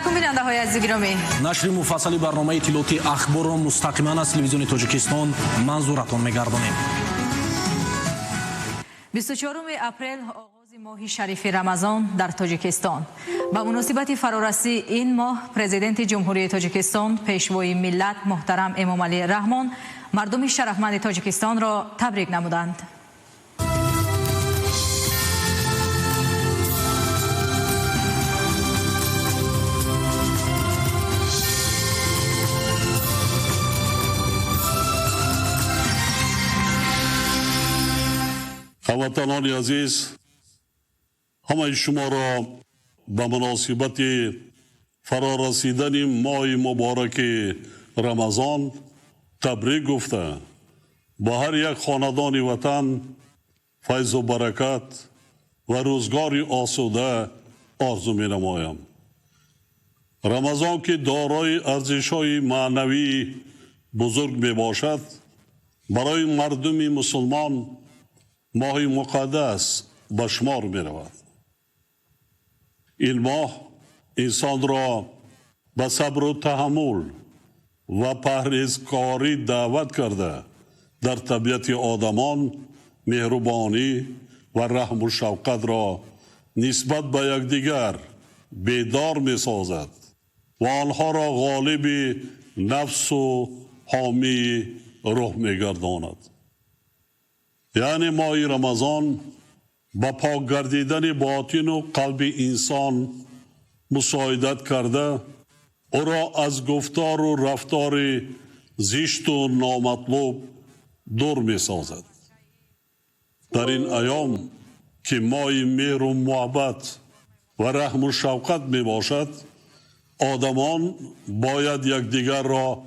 علیکم بیننده های عزیز گرامی. نشر مفصلی برنامه اطلاعاتی اخبار را مستقیما از تلویزیون تاجیکستان منظورتان می‌گردانیم. 24 اپریل آغاز ماه شریف رمضان در تاجیکستان. به مناسبت فرارسی این ماه پرزیدنت جمهوری تاجیکستان پیشوای ملت محترم امامعلی رحمان مردم شرفمند تاجیکستان را تبریک نمودند. هموطنان عزیز، همه شما را به مناسبت فرارسیدن ماه مبارک رمضان تبریک گفته با هر یک خاندان وطن فیض و برکت و روزگاری آسوده آرزو می نمایم. رمضان که دارای ارزش‌های معنوی بزرگ می باشد، برای مردم مسلمان ماه مقدس به شمار می رود. این ماه انسان را به صبر و تحمل و پرهیزکاری دعوت کرده در طبیعت آدمان مهربانی و رحم و شفقت را نسبت به یکدیگر بیدار می سازد و آنها را غالب نفس و حامی روح می گرداند. یعنی ماه رمضان با پاک گردیدن باطن و قلب انسان مساعدت کرده او را از گفتار و رفتار زشت و نامطلوب دور می سازد. در این ایام که ماه مهر و محبت و رحم و شفقت می باشد، آدمان باید یکدیگر را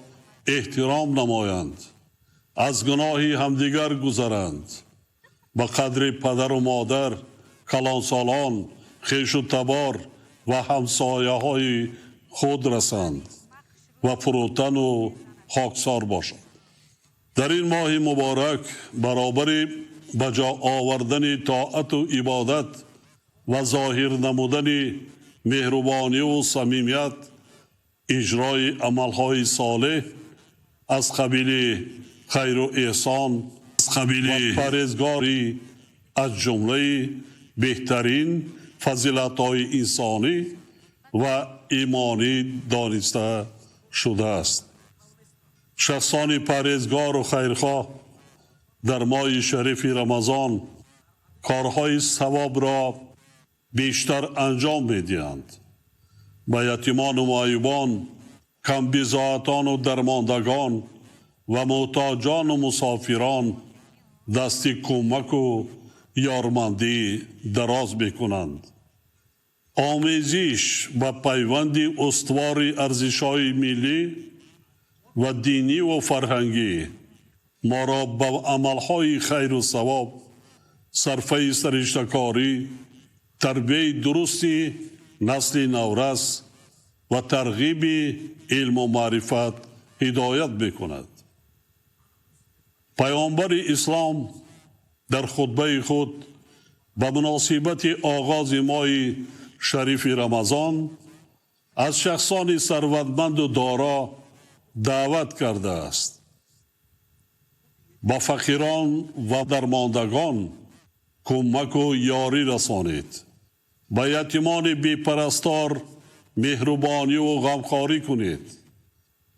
احترام نمایند، از گناه همدیگر گذرند، به قدر پدر و مادر، کلانسالان، خویش و تبار و همسایه های خود رسند و فروتن و خاکسار باشند. در این ماه مبارک برابر بجا آوردن طاعت و عبادت و ظاهر نمودن مهربانی و صمیمیت، اجرای عملهای صالح از قبیل خیر و احسان و پرهیزگاری از جمله بهترین فضیلت‌های انسانی و ایمانی دانسته شده است. شخصان پرهیزگار و خیرخواه در ماه شریف رمضان کارهای ثواب را بیشتر انجام می‌دهند. به یتیمان و معیوبان، کم‌بضاعتان و درماندگان و محتاجان و مسافران دستی کمک و یارمندی دراز می‌کنند. آمیزش و پیوند استوار ارزش‌های ملی و دینی و فرهنگی ما را به عمل‌های خیر و ثواب، صرفه سرشتکاری، تربیت درستی نسل نورس و ترغیب علم و معرفت هدایت می‌کند. پیامبر اسلام در خطبه خود به مناسبت آغاز ماه شریف رمضان از شخصان ثروتمند و دارا دعوت کرده است. با فقیران و درماندگان کمک و یاری رسانید. با یتیمان بی‌پرستار مهربانی و غمخواری کنید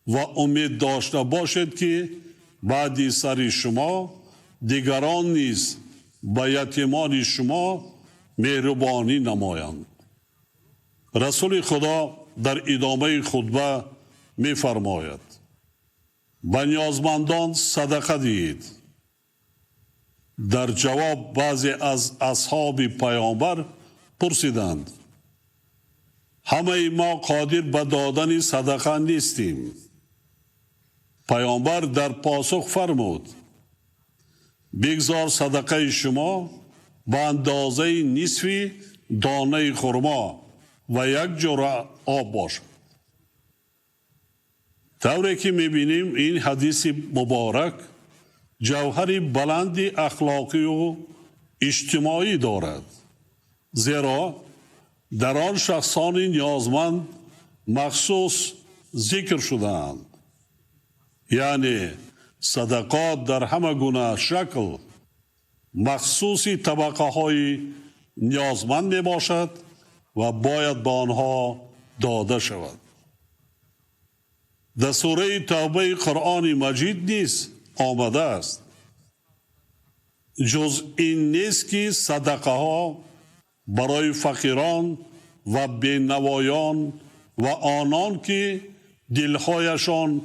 و امید داشته باشید که بعد سر شما دیگران نیز با یتیمان شما مهربانی نمایند. رسول خدا در ادامه خطبه می فرماید: به نیازمندان صدقه دهید. در جواب بعضی از اصحاب پیامبر پرسیدند: همه ما قادر به دادن صدقه نیستیم. پیامبر در پاسخ فرمود: بگذار صدقه شما به اندازه نصف دانه خرما و یک جرعه آب باشد. طوری که می‌بینیم این حدیث مبارک جوهری بلند اخلاقی و اجتماعی دارد، زیرا در آن شخصان نیازمند مخصوص ذکر شدند. یعنی صدقات در همه گونه شکل مخصوص طبقه های نیازمند می باشد و باید به آنها داده شود. در سوره توبه قرآن مجید نیز آمده است جز این نیست که صدقه ها برای فقیران و بینوایان و آنان که دلهایشان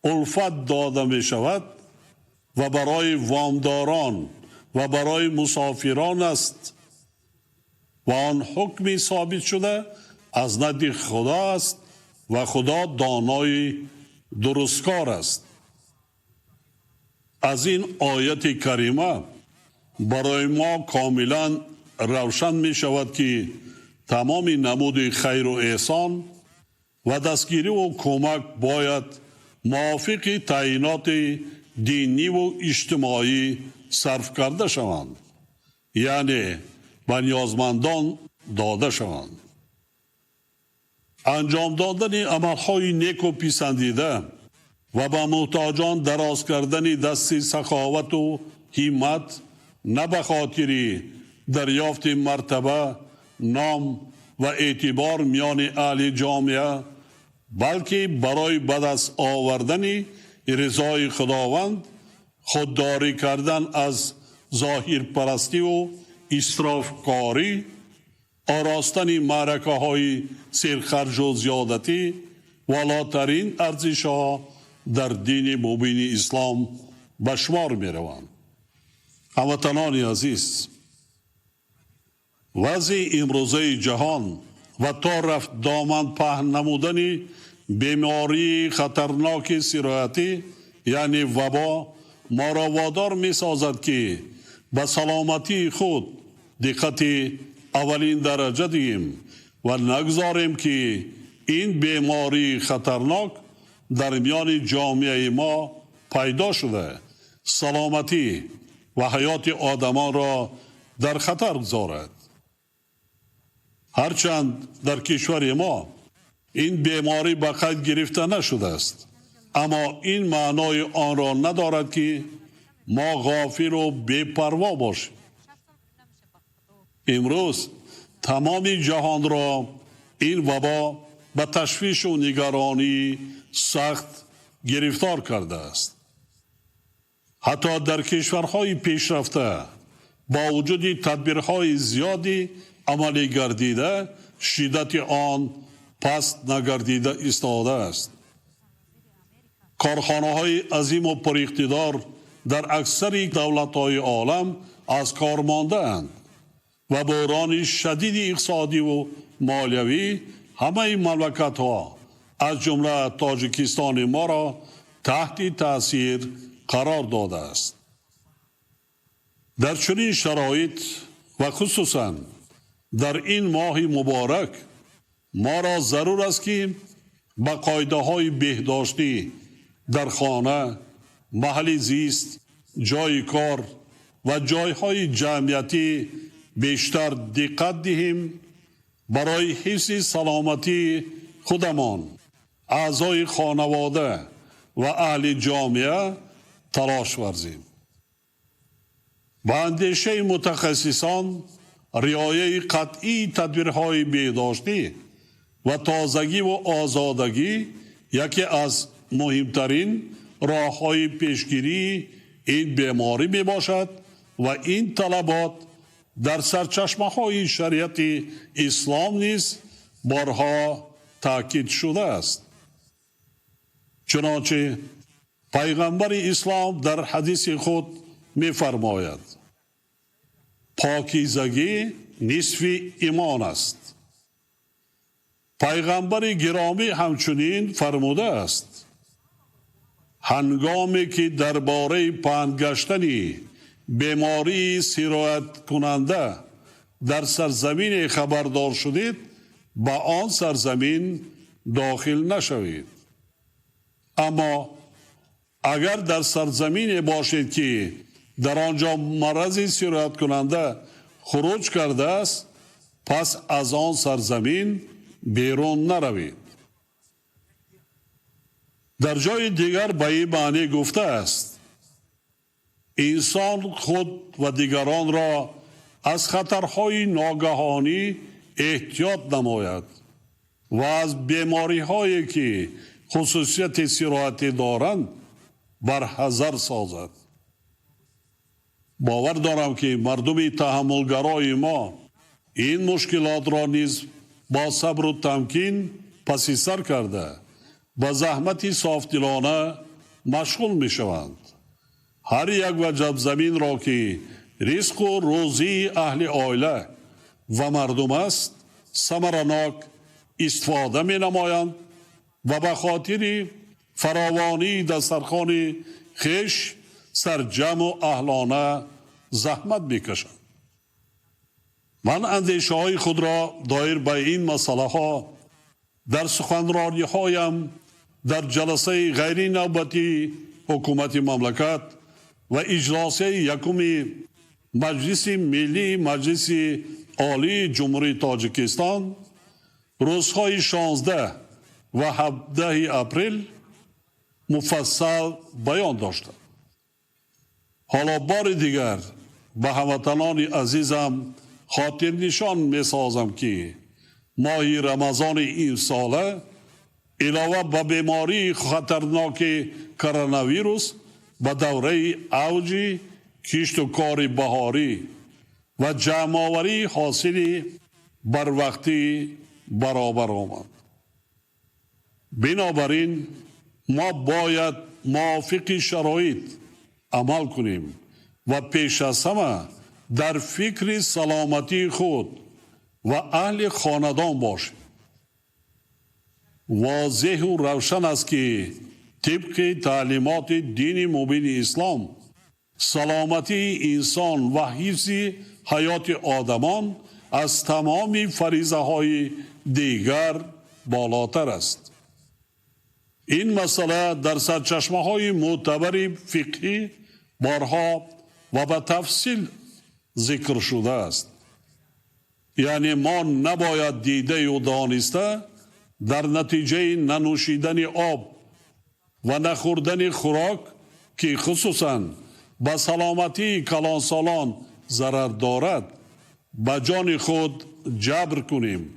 الفت داده می شود و برای وامداران و برای مسافران است و آن حکمی ثابت شده از نزد خدا است و خدا دانای درستکار است. از این آیت کریمه برای ما کاملا روشن می شود که تمام نمود خیر و احسان و دستگیری و کمک باید موافق تعیینات دینی و اجتماعی صرف کرده شوند، یعنی به نیازمندان داده شوند. انجام دادن عملهای نیک و پسندیده و به محتاجان دراز کردن دست سخاوت و همت نه به خاطر دریافت مرتبه، نام و اعتبار میان اهل جامعه، بلکه برای به دست آوردن رضای خداوند، خودداری کردن از ظاهر پرستی و اسراف کاری، آراستن معرکه های سرخرج و زیادتی والاترین ارزش ها در دین مبین اسلام به شمار می روند. هموطنان عزیز، وضع امروزه جهان و تا رفت دامن پهن نمودن بیماری خطرناک سرایتی یعنی وبا ما را وادار می سازد که به سلامتی خود دقت اولین درجه دهیم و نگذاریم که این بیماری خطرناک در میان جامعه ما پیدا شده سلامتی و حیات آدمان را در خطر گذارد. هرچند در کشور ما این بیماری به قید گرفته نشده است، اما این معنای آن را ندارد که ما غافل و بی‌پروا باشیم. امروز تمام جهان را این وبا به تشویش و نگرانی سخت گرفتار کرده است. حتی در کشورهای پیشرفته با وجود تدبیرهای زیادی عملی گردیده شدت آن پست نگردیده ایستاده است. کارخانه های عظیم و پراقتدار در اکثر دولت‌های عالم از کار مانده اند و بحران شدید اقتصادی و مالیوی همه مملکت‌ها از جمله تاجیکستان ما را تحت تاثیر قرار داده است. در چنین شرایط و خصوصاً در این ماه مبارک ما را ضرور است که به قاعده های بهداشتی در خانه، محل زیست، جای کار و جایهای جمعیتی بیشتر دقت دهیم، برای حفظ سلامتی خودمان، اعضای خانواده و اهل جامعه تلاش ورزیم. با اندیشه متخصصان رعایت قطعی تدبیرهای بهداشتی و تازگی و آزادگی یکی از مهمترین راه‌های پیشگیری این بیماری می باشد و این طلبات در سرچشمه‌های شریعت اسلام نیز بارها تاکید شده است. چنانچه پیغمبر اسلام در حدیث خود می فرماید پاکیزگی نصف ایمان است. پیغمبر گرامی همچنین فرموده است هنگامی که درباره پنهان گشتن بیماری سرایت کننده در سرزمین خبردار شدید به آن سرزمین داخل نشوید. اما اگر در سرزمین باشید که در آنجا مرض سرایت کننده خروج کرده است، پس از آن سرزمین بیرون نروید. در جای دیگر به این معنی گفته است انسان خود و دیگران را از خطرهای ناگهانی احتیاط نماید و از بیماری هایی که خصوصیت سرایتی دارند برحذر سازد. باور دارم که مردم تحملگرای ما این مشکلات را نیز با صبر و تمکین پس سر کرده با زحمت صافدلانه مشغول می شوند. هر یک وجب زمین را که رزق و روزی اهل عائله و مردم است ثمرناک استفاده می نمایند و به خاطر فراوانی دسترخوان خویش سرجم و اهلانه زحمت میکشند. من اندیشه های خود را دایر به این مسئله ها در سخنرانی هایم در جلسه غیر نوبتی حکومت مملکت و اجلاس یکم مجلس ملی مجلس عالی جمهوری تاجیکستان روزهای 16 و 17 اپریل مفصل بیان داشتم. حالا بار دیگر به هموطنان عزیزم خاطر نشان می سازم که ماه رمضان این ساله علاوه به بیماری خطرناک کرونا ویروس به دوره اوج کشت و کار بهاری و جمع‌آوری حاصل بر وقتی برابر آمد. بنابراین ما باید موافق شرایط عمل کنیم و پیش از همه در فکر سلامتی خود و اهل خاندان باشیم. واضح و روشن است که طبق تعلیمات دین مبین اسلام سلامتی انسان و حفظ حیات آدمان از تمام فریضه های دیگر بالاتر است. این مسئله در سرچشمه های معتبر فقهی بارها و به تفصیل ذکر شده است. یعنی ما نباید دیده و دانسته در نتیجه ننوشیدن آب و نخوردن خوراک که خصوصاً به سلامتی کلانسالان ضرر دارد به جان خود جبر کنیم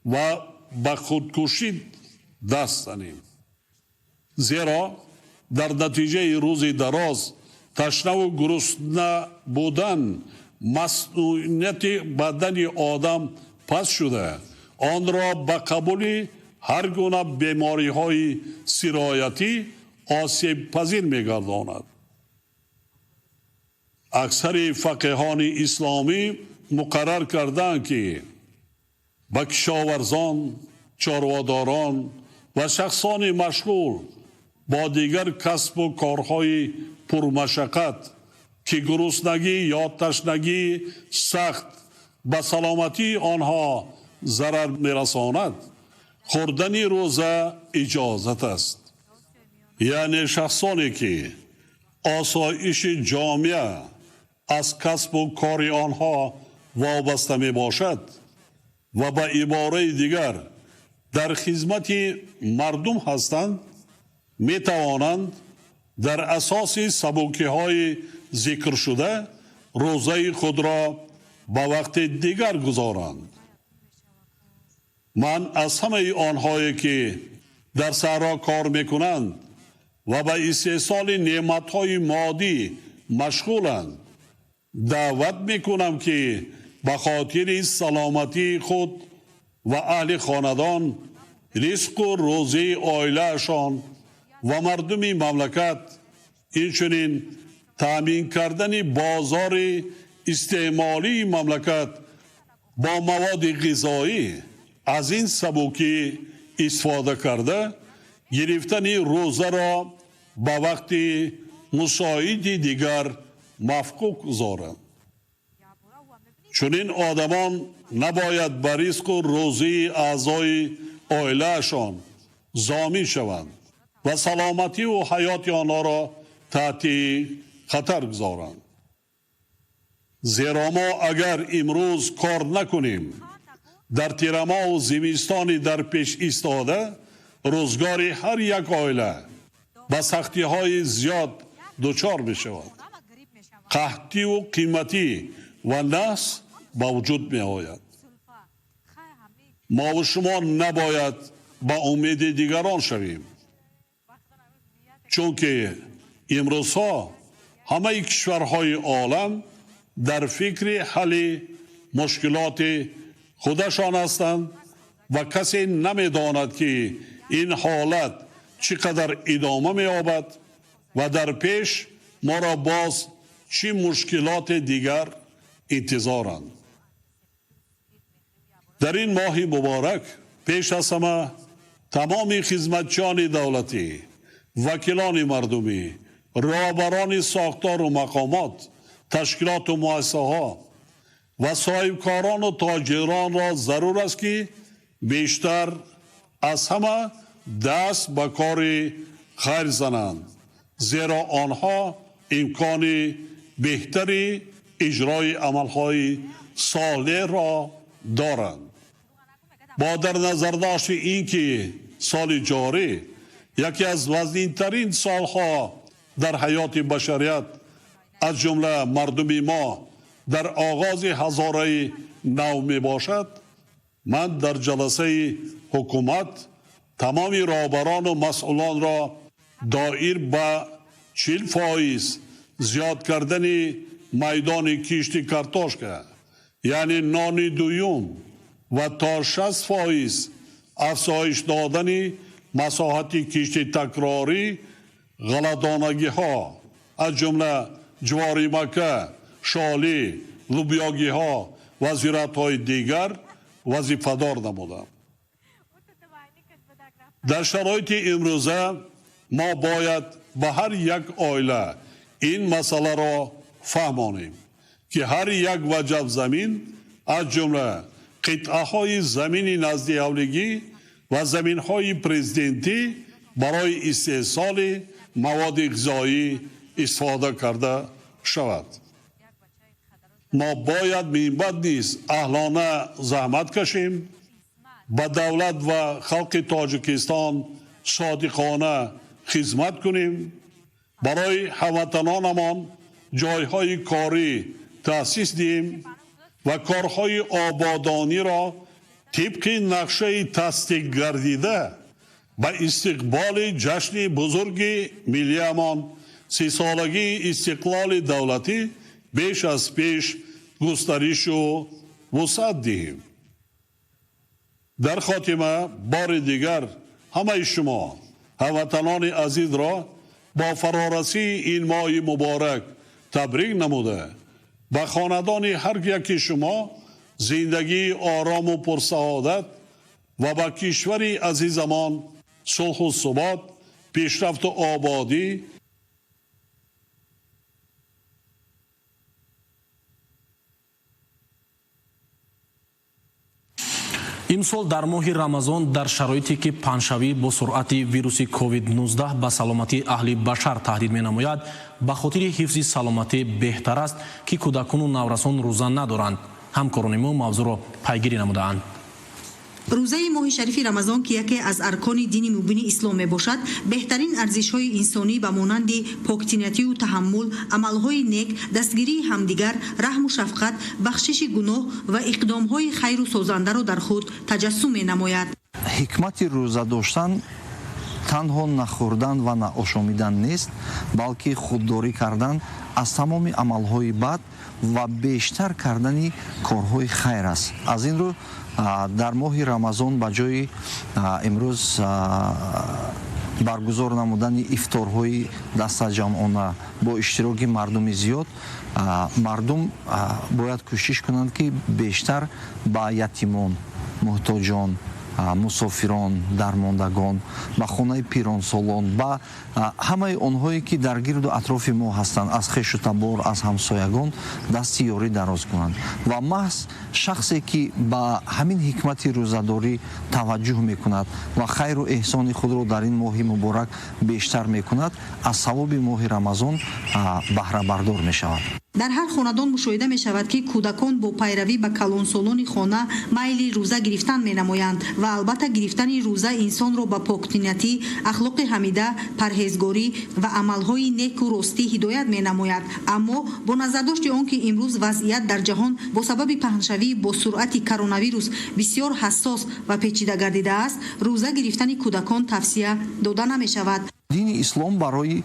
و به خودکشی دست زنیم. زیرا در نتیجه روز دراز تشنه و گرسنه بودن مسئولیت بدن آدم پس شده آن را به قبول هر گونه بیماری های سرایتی آسیب پذیر می گرداند. اکثر فقیهان اسلامی مقرر کردند که به کشاورزان، چارواداران و شخصان مشغول با دیگر کسب و کارهای پرمشقت که گرسنگی یا تشنگی سخت به سلامتی آنها ضرر میرساند خوردن روزه اجازت است. یعنی شخصانی که آسایش جامعه از کسب و کار آنها وابسته می باشد و به عباره دیگر در خدمت مردم هستند می توانند در اساس سبوکی های ذکر شده روزه خود را به وقت دیگر گذارند. من از همه آنهایی که در صحرا کار میکنند و به استحصال نعمتهای مادی مشغولند دعوت میکنم که به خاطر سلامتی خود و اهل خاندان رزق و روزی عائله‌شان و مردم مملکت اینچنین تامین کردن بازار استعمالی مملکت با مواد غذایی از این سبوکی استفاده کرده گرفتن روزه را به وقت مساعد دیگر مفقود گذارند. چون این آدمان نباید به رزق و روزی اعضای عائله‌شان ضامن شوند و سلامتی و حیات آنها را تحت خطر گذارند. زیرا ما اگر امروز کار نکنیم در تیرما و زمستان در پیش ایستاده روزگار هر یک عائله به سختی‌های زیاد دچار می‌شود. قحطی و قیمتی و نقص به وجود می‌آید. ما و شما نباید با امید دیگران شویم، چون که امروزها همه کشورهای عالم در فکر حل مشکلات خودشان هستند و کسی نمی‌داند که این حالت چقدر ادامه می‌یابد و در پیش ما را باز چه مشکلات دیگر انتظارند. در این ماه مبارک پیش از همه تمام خدمتچیان دولتی، وکیلان مردمی، رهبران ساختار و مقامات، تشکیلات و مؤسسه‌ها و صاحبکاران و تاجران را ضرور است که بیشتر از همه دست به کار خیر زنند، زیرا آنها امکان بهتری اجرای عملهای صالح را دارند. با در نظر داشت این که سال جاری یکی از وزن‌ترین سالها در حیات بشریت از جمله مردم ما در آغاز هزاره نو می باشد، من در جلسه حکومت تمام رهبران و مسئولان را دایر به 40% زیاد کردن میدان کشت کارتوشکا یعنی نان دویم و تا 60% افزایش دادن مساحت کشت تکراری غلطانگی ها از جمله جواری مکه، شالی، لوبیاگی ها و زراعت های دیگر وظیفه‌دار نمودم. در شرایط امروزه ما باید به هر یک عائله این مسئله را فهمانیم که هر یک وجب زمین از جمله قطعه های زمین نزد اولگی و زمین های پرزیدنتی برای استحصال مواد غذایی استفاده کرده شود. ما باید من بعد نیز اهلانه زحمت کشیم، به دولت و خلق تاجیکستان صادقانه خدمت کنیم، برای هموطنانمان جایهای کاری تأسیس دهیم و کارهای آبادانی را طبق نقشه تصدیق گردیده به استقبال جشن بزرگ ملیمان 30 سالگی استقلال دولتی بیش از پیش گسترش و وسعت دهیم. در خاتمه بار دیگر همه شما هموطنان عزیز را با فرارسی این ماه مبارک تبریک نموده به خاندان هر یک شما زندگی آرام و پرسعادت و به کشور عزیزمان صلح و ثبات، پیشرفت و آبادی имсол дар моҳи рамазон дар шароите ки паншавӣ бо суръати вируси COVID-19 ба саломатии аҳли башар таҳдид менамояд, ба хотири ҳифзи саломатӣ беҳтар аст ки кӯдакону наврасон рӯза надоранд. ҳамкорони мо мавзӯъро пайгирӣ намудаанд. روزه ماه شریف رمضان که یکی از ارکان دین مبین اسلام می باشد، بهترین ارزش‌های انسانی به مانند پاک‌طینتی و تحمل، عمل‌های نیک، دستگیری همدیگر، رحم و شفقت، بخشش گناه و اقدام‌های خیر و سازنده را در خود تجسم می‌نماید. حکمت روزه داشتن تنها نخوردن و نآشامیدن نیست، بلکه خودداری کردن از تمام عمل‌های بد و بیشتر کردن کارهای خیر است. از این رو در ماه رمضان به جای امروز برگزار نمودن افطارهای دسته‌جمعانه با اشتراک مردم زیاد، مردم باید کوشش کنند که بیشتر با یتیمان، محتاجان، مسافران، درماندگان، با خانه پیرانسالان، با همه آنهایی که در گرد و اطراف ما هستند، از خویش و تبار، از همسایگان دست یاری دراز کنند و محض شخصی که با همین حکمت روزه‌داری توجه میکند و خیر و احسان خود را در این ماه مبارک بیشتر میکند، از ثواب ماه رمضان بهره بردار میشود. дар ҳар хонадон мушоҳида мешавад ки кӯдакон бо пайравӣ ба калонсолони хона майли рӯза гирифтан менамоянд ва албатта гирифтани рӯза инсонро ба поктинятӣ, ахлоқи ҳамида, парҳезгорӣ ва амалҳои неку ростӣ ҳидоят менамояд. аммо бо назардошти он ки имрӯз вазъият дар ҷаҳон бо сабаби паҳншавии босуръати коронавирус бисёр ҳассос ва печида гардидааст, рӯза гирифтани кӯдакон тавсия дода намешавад. дини ислом барои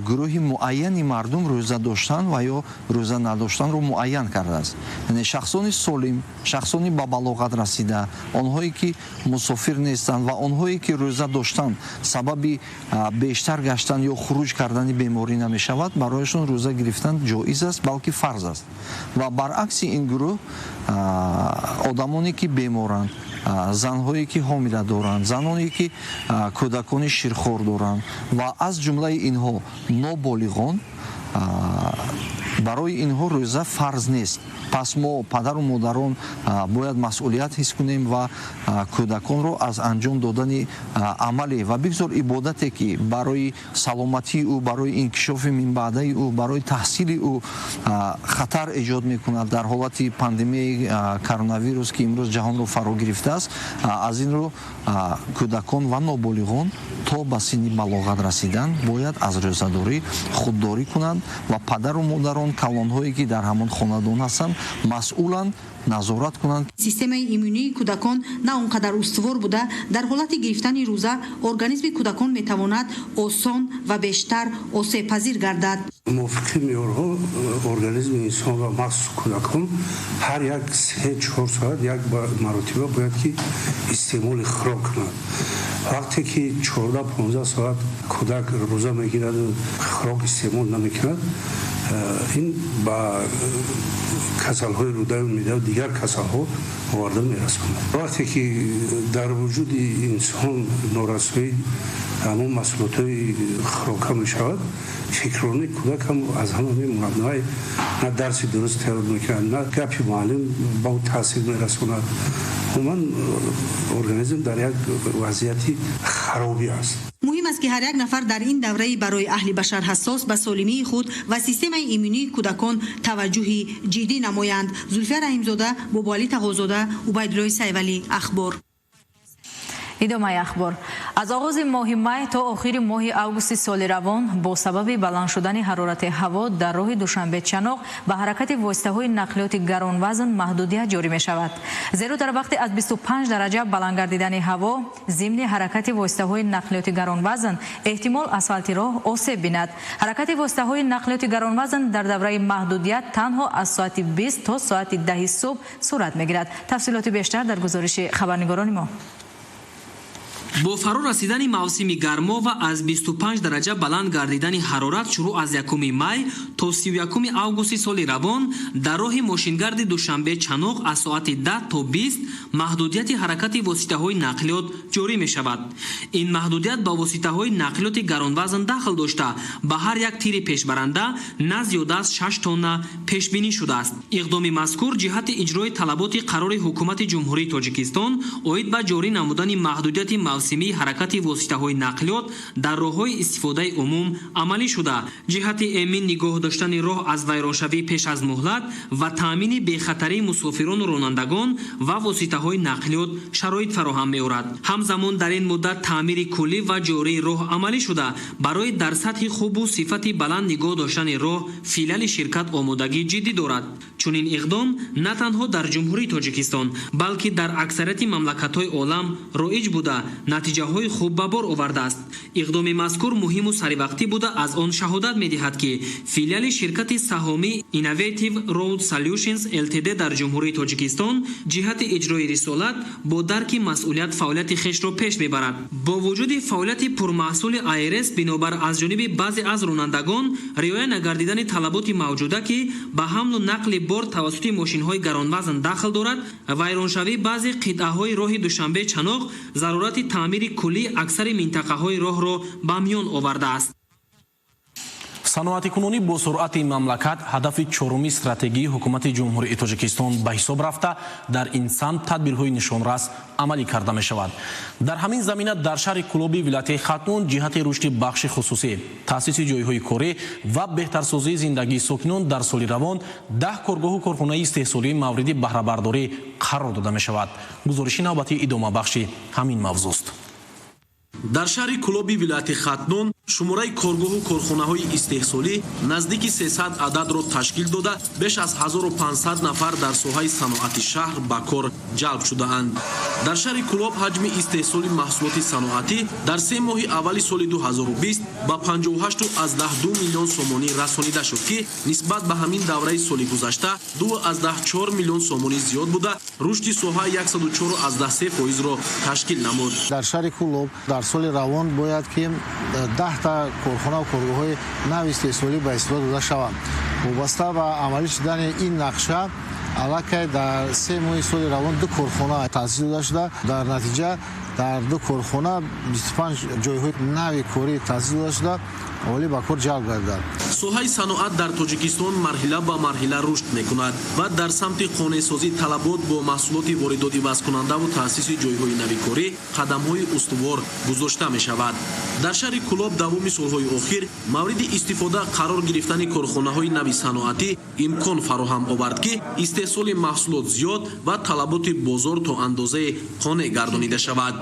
гурӯҳи муайяни мардум рӯза доштан ва ё рӯза надоштанро муайян кардааст. яъне шахсони солим, шахсони ба балоғат расида, онҳое ки мусофир нестанд ва онҳое ки рӯза доштан сабаби бештар гаштан ё хуруҷ кардани беморӣ намешавад, барояшон рӯза гирифтан ҷоиз аст, балки фарз аст. ва баръакси ин гурӯҳ одамоне ки беморанд, занҳое ки ҳомила доранд, заноне ки кӯдакони ширхор доранд ва аз ҷумлаи инҳо ноболиғон, барои инҳо рӯза фарз нест. пас мо падару модарон бояд масъулият ҳис кунем ва кӯдаконро аз анҷом додани амале ва бигзор ибодате ки барои саломатии ӯ, барои инкишофи минбаъдаи ӯ, барои таҳсили ӯ хатар эҷод мекунад дар ҳолати пандемияи коронавирус ки имрӯз ҷаҳонро фаро гирифтааст. аз ин рӯ кӯдакон ва ноболиғон то ба синни балоғат расидан бояд аз рӯзадорӣ худдорӣ кунанд ва падару модарон, калонҳое ки дар ҳамон хонадон ҳастанд, масъуланд назорат кунанд. системаи иммунии кӯдакон на он қадар устувор буда, дар ҳолати гирифтани рӯза организми кӯдакон метавонад осон ва бештар осебпазир гардад. мувофиқи меъёрҳо организми инсон ва махсус кӯдакон ҳар як 3-4 соат як маротиба бояд ки истеъмоли хӯрок кунад. вақте ки 14-15 соат кӯдак рӯза мегираду хӯрок истеъмол намекунад, ин ба касалҳои рӯдаю меъдаю дигар касалҳо оварда мерасонад. вақте ки дар вуҷуди инсон норасоӣ ҳамон маҳсулотҳои хӯрока мешавад, фикррони кӯдак ҳам аз ҳама мемонад. на дарси дуруст тайёр мекунад, на гапи муаллим ба ӯ таъсир мерасонад. умуман организм дар як вазъияти харобӣ аст. муҳим аст ки ҳар як нафар дар ин давраи барои аҳли башар ҳассос ба солимии худ ва системаи иммунии кӯдакон таваҷҷӯҳи ҷиддӣ намоянд. зульфия раҳимзода, бобуалӣ тағозода, убайдуллои сайвалӣ, ахбор. идомаи ахбор. аз оғози моҳи май то охири моҳи августи соли равон бо сабаби баланд шудани ҳарорати ҳаво дар роҳи Душанбе-Чаноқ ба ҳаракати воситаҳои нақлиёти гаронвазн маҳдудият ҷорӣ мешавад. зеро дар вақти аз 25 дараҷа баланд гардидани ҳаво зимни ҳаракати воситаҳои нақлиёти гаронвазн эҳтимол асфалти роҳ осеб бинад. ҳаракати воситаҳои нақлиёти гаронвазн дар давраи маҳдудият танҳо аз соати 20 то соати 10 субҳ сурат мегирад. тафсилоти бештар дар гузориши хабарнигорони мо. бо фаро расидани мавсими гармо ва аз 25 дараҷа баланд гардидани ҳарорат шурӯъ аз 1 май то 31 августи соли равон дар роҳи мошингарди Душанбе-Чаноқ аз соати 10 то 20 маҳдудияти ҳаракати воситаҳои нақлиёт ҷорӣ мешавад. ин маҳдудият ба воситаҳои нақлиёти гаронвазн дахл дошта ба ҳар як тири пешбаранда на зиёда аз 6 тонна пешбинӣ шудааст. иқдоми мазкур ҷиҳати иҷрои талаботи қарори ҳукумати ҷумҳурии Тоҷикистон оид ба ҷорӣ намудани маҳдудияти мавсимии ҳаракати воситаҳои нақлиёт дар роҳҳои истифодаи умум амалӣ шуда, ҷиҳати эмин нигоҳ доштани роҳ аз вайроншавӣ пеш аз муҳлат ва таъмини бехатарии мусофирону ронандагон ва воситаҳои нақлиёт шароит фароҳам меорад. ҳамзамон дар ин муддат таъмири куллӣ ва ҷории роҳ амалӣ шуда, барои дар сатҳи хубу сифати баланд нигоҳ доштани роҳ филиали ширкат омодагӣ ҷиддӣ дорад. чунин иқдом на танҳо дар ҷумҳурии Тоҷикистон, балки дар аксарияти мамлакатҳои олам роиҷ буда натиҷаҳои хуб ба бор овардааст. иқдоми мазкур муҳиму саривақтӣ буда аз он шаҳодат медиҳад ки филиали ширкати саҳомии Innovative Road Solutions Ltd дар ҷумҳурии Тоҷикистон ҷиҳати иҷрои рисолат бо дарки масъулият фаъолияти хешро пеш мебарад. бо вуҷуди фаъолияти пурмаҳсули ARS бинобар аз ҷониби баъзе аз ронандагон риоя нагардидани талаботи мавҷуда ки ба ҳамлу нақли бор тавассути мошинҳои гаронвазн дахл дорад, вайроншавии баъзе қитъаҳои роҳи Душанбе-Чаноқ зарурати таъмири куллии аксари минтақаҳои роҳро ба миён овардааст. саноатикунонӣ бо суръати мамлакат ҳадафи чорумии стратегии ҳукумати ҷумҳурии Тоҷикистон ба ҳисоб рафта, дар ин самт тадбирҳои нишонрас амалӣ карда мешавад. Дар ҳамин замина дар шаҳри Кулоби вилояти Хатнун ҷиҳати рушди бахши хусусӣ, таъсиси ҷойҳои корӣ ва беҳтарсозии зиндагии сокинон дар соли равон 10 коргоҳу корхонаи истеҳсолии мавриди баҳрабардорӣ қарор дода мешавад. гузориши навбатӣ идомабахши ҳамин мавзӯст. дар шаҳри Кулоби вилояти Хатнун шумораи коргоҳу корхонаҳои истеҳсолӣ наздики 300 ададро ташкил дода, беш аз 1500 нафар дар соҳаи саноати шаҳр ба кор ҷалб шудаанд. дар шаҳри Кулоб ҳаҷми истеҳсоли маҳсулоти саноатӣ дар 3 моҳи аввали соли 2020 ба 58.2 миллион сомонӣ расонида шуд, ки нисбат ба ҳамин давраи соли гузашта 2.4 миллион сомонӣ зиёд буда, рушди соҳа 104.3%-ро ташкил намуд. дар шаҳри Кулоб дар соли равон бояд ки 10 та корхона ва коргоҳҳои нави истеҳсолӣ ба истифода дода шаванд. вобаста ба амалӣ шудани ин нақша аллакай дар 3 моҳи соли равон 2 корхона таъсис дода шуда, дар натиҷа дар 2 корхона 25 ҷойҳои нави корӣ таъсис дода шуда, аввалӣ ба кор ҷалб гардиданд. соҳаи саноат дар Тоҷикистон марҳила ба марҳила рушд мекунад ва дар самти қонеъсозии талабот бо маҳсулоти воридотивазкунандаву таъсиси ҷойҳои навикорӣ қадамҳои устувор гузошта мешавад. дар шаҳри Кулоб давоми солҳои охир мавриди истифода қарор гирифтани корхонаҳои нави саноатӣ имкон фароҳам овард, ки истеҳсоли маҳсулот зиёд ва талаботи бозор то андозае қонеъ гардонида шавад.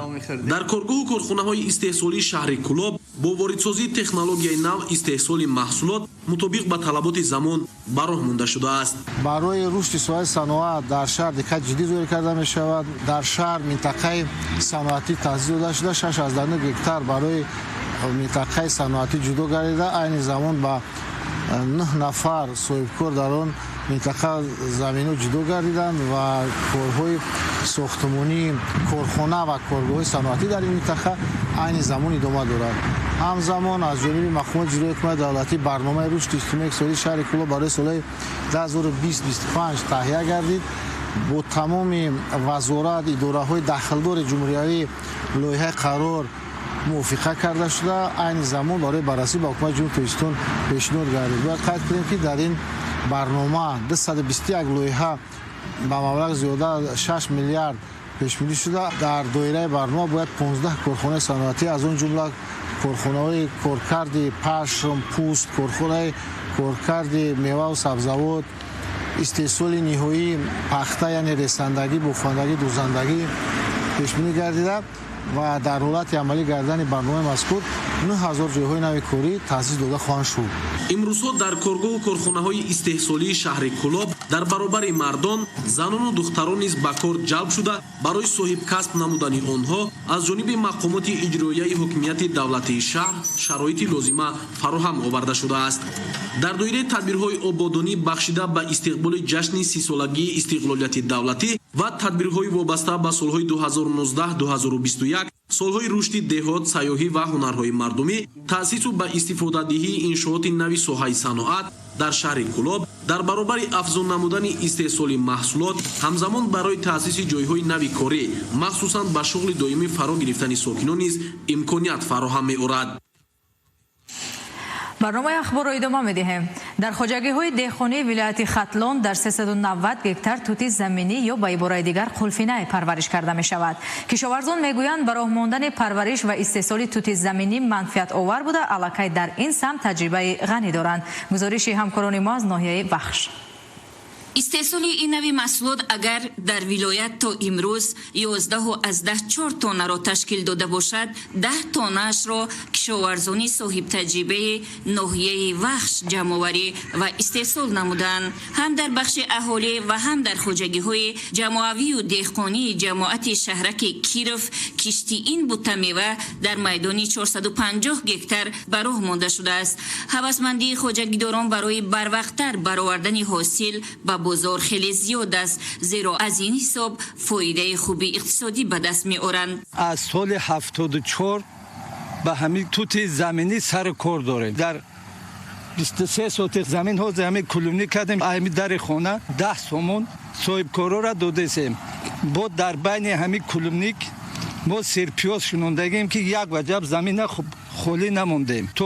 дар коргоҳу корхонаҳои истеҳсолии шаҳри Кулоб бо воридсозии технологияи нав истеҳсоли маҳсулот мутобиқ ба талаботи замон ба роҳ монда шудааст. барои рушди соҳаи саноат дар шаҳр диққат ҷиддӣ зорӣ карда мешавад. дар шаҳр минтақаи саноатӣ таъсис дода шуда, 6.9 гектар барои минтақаи саноатӣ ҷудо гардида, айни замон ба 9 нафар соҳибкор дар он минтақа заминҳо ҷудо гардиданд ва корҳои сохтмонӣ, корхона ва коргоҳҳои саноатӣ дар ин минтақа айни замон идома дорад. ҳамзамон аз ҷониби мақомоти ҷилои ҳукумати давлатӣ барномаи рушди иҷтимоии иқтисодии шаҳри Кулоб барои солҳои 2020-25 таҳия гардид. бо тамоми вазорат, идораҳои дахлдори ҷумҳуриявӣ лоиҳаи қарор мувофиқа карда шуда, айни замон барои баррасӣ ба ҳукумати ҷумҳурии Тоҷикистон пешниҳод гардид. бояд қайд кунем, ки дар ин барнома 221 лоиҳа ба маблағи зиёда 6 миллиард пешбинӣ шуда. дар доираи барнома бояд 15 корхонаи саноатӣ, аз он ҷумла корхонаҳои коркарди пашм, пӯст, корхонаи коркарди меваву сабзавот, истеҳсоли ниҳоӣ пахта, яъне ресандагӣ, бофандагӣ, дузандагӣ пешбинӣ гардида ва дар ҳолати амалӣ гардидани барномаи мазкур 9000 ҷойҳои нави корӣ таъсис дода хоҳанд шуд. имрӯзҳо дар коргоҳу корхонаҳои истеҳсолии шаҳри Кулоб дар баробари мардон, занону духтарон низ ба кор ҷалб шуда, барои соҳибкасб намудани онҳо аз ҷониби мақомоти иҷроияи ҳокимияти давлатии шаҳр шароити лозима фароҳам оварда шудааст. дар доираи тадбирҳои ободонӣ бахшида ба истиқболи ҷашни 30-солагии истиқлолияти давлатӣ ва тадбирҳои вобаста ба солҳои 2019-2021, солҳои рушди деҳот, сайёҳӣ ва ҳунарҳои мардумӣ, таъсису ба истифодадиҳии иншооти нави соҳаи саноат дар шаҳри Кулоб дар баробари афзун намудани истеҳсоли маҳсулот, ҳамзамон барои таъсиси ҷойҳои нави корӣ, махсусан ба шуғли доимӣ фаро гирифтани сокинон низ имконият фароҳам меорад. барномаи ахборро идома медиҳем. дар хоҷагиҳои деҳқонии вилояти Хатлон дар 390 гектар тути заминӣ ё ба ибораи дигар қулфинай парвариш карда мешавад. кишоварзон мегӯянд ба роҳ мондани парвариш ва истеҳсоли тути заминӣ манфиатовар буда, аллакай дар ин самт таҷрибаи ғанӣ доранд. гузориши ҳамкорони мо аз ноҳияи Бахш. истеҳсоли ин нави маҳсулот агар дар вилоят то имрӯз 11.4 тонаро ташкил дода бошад, 10 тонаашро кишоварзони соҳибтаҷрибаи ноҳияи Вахш ҷамъоварӣ ва истеҳсол намуданд. ҳам дар бахши аҳолӣ ва ҳам дар хоҷагиҳои ҷамоавию деҳқонии ҷамоати шаҳраки Киров кишти ин бутамева дар майдони 450 гектар ба роҳ монда шудааст. ҳавасмандии хоҷагидорон барои барвақттар баровардани ҳосил ба бозор хеле зиёд аст, зеро аз ин ҳисоб фоидаи хуби иқтисодӣ ба даст меоранд. аз соли 74 ба ҳамин тути заминӣ сар кор дорем. дар 23 сотиқ замин ҳозир ҳамин кулумнӣ кардем. ҳамин дари хона 10 сомон соҳибкорора додесем. бо дар байни ҳамин кулумник мо серпиёз шунондагем, ки як ваҷаб замина холӣ намондем. то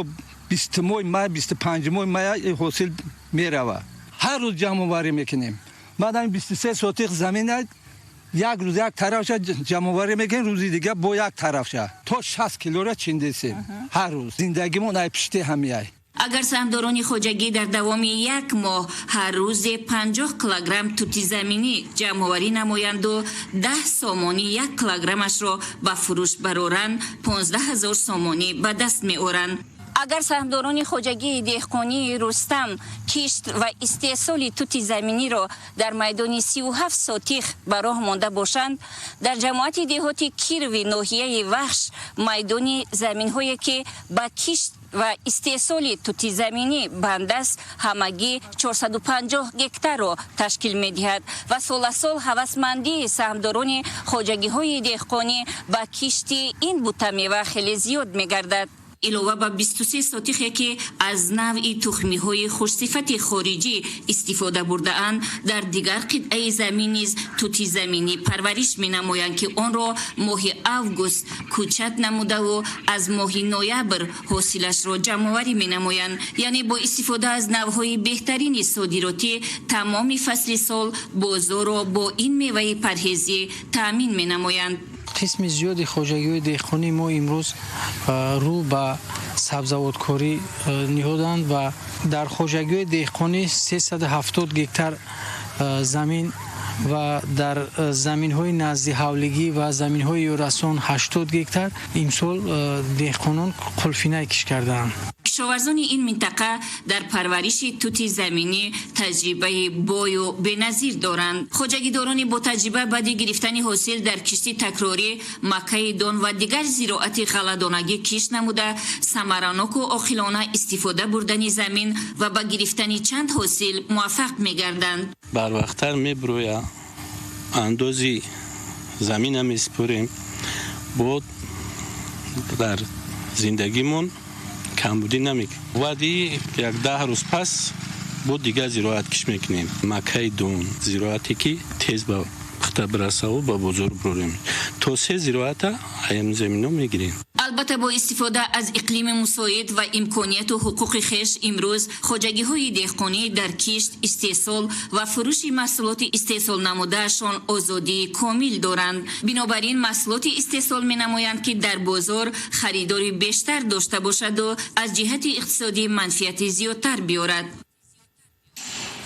20 ماه 25 ماه حاصل میروه. هر روز جمع آوری میکنیم. بعد 23 سوتیق زمین یک روز یک طرف شد جمع آوری میکنیم، روزی دیگه با یک طرف شد تا 60 کیلو را چیندیم هر روز. زندگیمون ای پشت همیه. اگر سهامداران خوجگی در دوام یک ماه هر روز 50 کیلوگرم توتی زمینی جمع‌آوری نمایند و 10 سامانی یک کیلوگرمش را به فروش برآورند، 15,000 سامانی به دست می‌آورند. اگر سهامداران خوجگی دهقانی رستم کشت و استحصال توتی زمینی را در میدان 37 سوتیق به راه مانده باشند، در جماعت دهاتی کیروی ناحیه وخش میدان زمین‌هایی که به کشت و استحصال توتی زمینی بند است همگی 450 گکتار را تشکیل می‌دهد و سال سال هوسمندی سهامداران خوجگی‌های دهقانی به کشت این بوته میوه خیلی زیاد می‌گردد. علاوه به 23 سوتیقی که از نوع تخمی‌های خوش‌صفت خارجی استفاده برده‌اند، در دیگر قطعه زمین نیز توتی زمینی پرورش می‌نمایند که آن را ماه آگوست کوچک نموده و از ماه نوامبر حاصلش را جمع‌آوری می‌نمایند. یعنی با استفاده از نوع‌های بهترین صادراتی تمام فصل سال بازار را با این میوه پرهیزی تأمین می‌نمایند. قسم زیادی خوجگی‌های دهقانی ما امروز رو به سبزوارکاری نهادند و در خوجگی‌های دهقانی 370 گکتار زمین و در زمین‌های نزد حولگی و زمین‌های یوراسون 80 گکتار امسال دهقانان قلفینه کش کردند. کشاورزان این منطقه در پرورش توتی زمینی تجربه بای و بی‌نظیر دارند. خوجگی‌داران با تجربه بعد گرفتن حاصل در کشت تکراری مکه دان و دیگر زراعت غله‌دانگی کشت نموده، ثمرناک و عاقلانه استفاده بردن زمین و با گرفتن چند حاصل موفق می‌گردند. بر وقت‌تر می‌برویم اندازی زمین می‌سپریم بود در زندگیمون کمبودی نمیکنیم. وادی یک 10 روز پس بود دیگه زراعت کش میکنیم. مکه دون زراعتی که تیز به خطه برسه و به بزرگ بروریم. توسعه زراعت ایم زمینو میگیریم. البته با استفاده از اقلیم مساعد و امکانیت و حقوق خویش امروز خوجگی‌های دهقانی در کشت، استحصال و فروش محصولات استحصال نمودهشان آزادی کامل دارند. بنابراین محصولات استحصال می‌نمایند که در بازار خریداری بیشتر داشته باشد و از جهت اقتصادی منفعت زیادتر بیارد.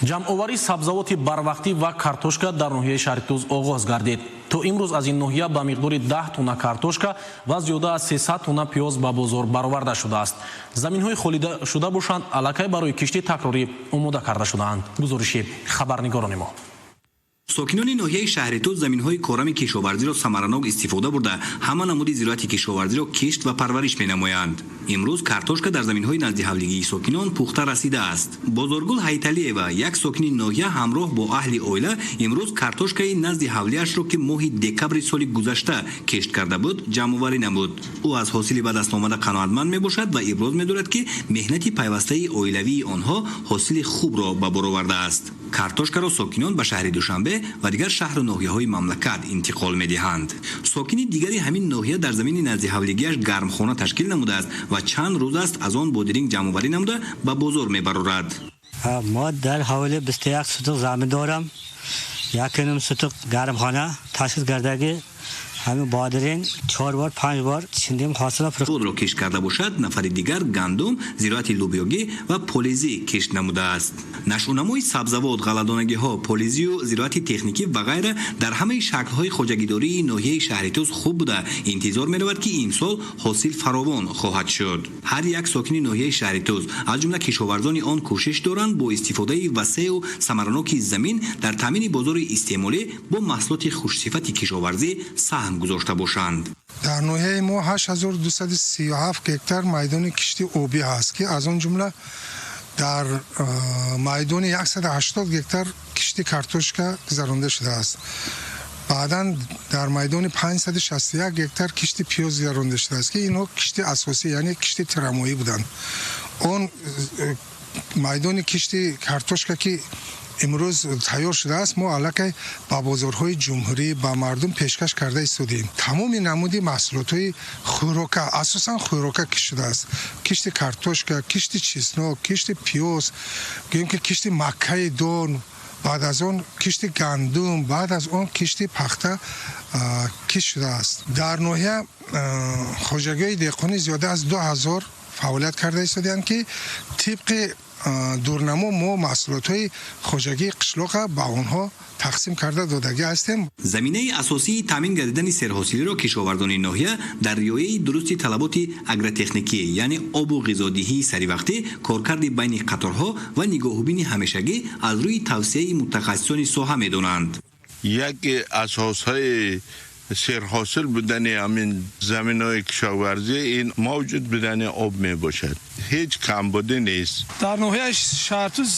جمع‌آوری سبزوات барвақтӣ ва картошка дар ноҳияи шаҳри Туз оғоз гардид. То имрӯз аз ин ноҳия ба миқдори 10 тонна картошка ва зиёда аз 300 тонна пиёз ба бозор бароварда шудааст. Заминҳои холида шуда бошанд аллакай барои кишти такрорӣ омода карда шудаанд. гузориши хабарнигорони мо. ساکنان ناحیه شهر توز زمین‌های کارم کشاورزی را ثمرناک استفاده برده همه نمود زراعت کشاورزی را کشت و پرورش می‌نمایند. امروز کارتوشکا در زمین‌های نزد حولگی ساکنان پخته رسیده است. بازارگل حیتلی‌اوا یک ساکن ناحیه همراه با اهل عائله امروز کارتوشکای نزد حولی‌اش را که ماه دکبر سال گذشته کشت کرده بود جمع‌آوری نمود. او از حاصل به دست آمده قناعتمند میباشد و ابراز می‌دارد که مهنت پیوسته عائلوی آنها حاصل خوب را به بار آورده است. کارتوشکا را ساکنان به شهر دوشنبه و دیگر شهر و ناحیه‌های مملکت انتقال می‌دهند. ساکن دیگری همین ناحیه در زمین نزد حولگیش گرمخانه تشکیل نموده است و چند روز است از آن بودرینگ جمع‌آوری نموده به بازار می‌برد. ما در حوالی 21 سوتق زمین دارم. یکم سوتق گرمخانه تشکیل کردگی همین بادرین 4 بار 5 بار چندیم حاصل خود را کشت کرده باشد نفر دیگر گندم، زراعت لوبیاگی و پولیزی کشت نموده است. نشونمای سبزوات، غله‌دانگی ها، پولیزی و زراعت تکنیکی و غیره در همه شکل‌های خوجگیداری ناحیه شهر توز خوب بوده. انتظار می‌رود که امسال حاصل فراوان خواهد شد. هر یک ساکن ناحیه شهر توز از جمله کشاورزان آن کوشش دارند با استفاده وسیع و ثمرناک زمین در تامین بازار استعمالی با محصولات خوش‌صفت کشاورزی سهم گذاشته باشند. در ناحیه ما 8237 گکتار میدان کشتی آبی هست که از آن جمله در میدان 180 گکتار کشتی کارتوشکا گذرانده شده است. بعداً در میدان 561 گکتار کشتی پیاز گذرانده شده است که اینا کشتی اساسی یعنی کشتی ترامایی بودند. اون میدان کشتی کارتوشکا که امروز تیار شده است. ما الکی با بازارهای جمهوری با مردم پیشکش کرده ایستادیم. تمام نمودی محصولات خوراک، اساسا خوراک کشت شده است. کشت کارتوشکا، کشت چسناک، کشت پیاز، گوییم که کشت مکه دان، بعد از آن کشت گندم، بعد از آن کشت پخته کشت شده است. در ناحیه خواجگی دهقانی زیاده از 2000 فعالیت کرده ایستادند که طبق دورنما ما محصولات خواجگی قشلاق با اونها تقسیم کرده دادگی هستیم. زمینه اساسی تامین گردیدن سرحاصلی را کشاورزان ناحیه در رعایت درست طلبات اگرتکنیکی یعنی آب و غذادهی سریوقته، کارکرد بین قطارها و نگاهبین همیشگی از روی توصیه متخصصان ساحه می‌دانند. یک اساسهای سرحاصل بودن همین زمین‌های کشاورزی این موجود بودن آب می باشد. هیچ کمبودی نیست. در ناحیه شهرتوز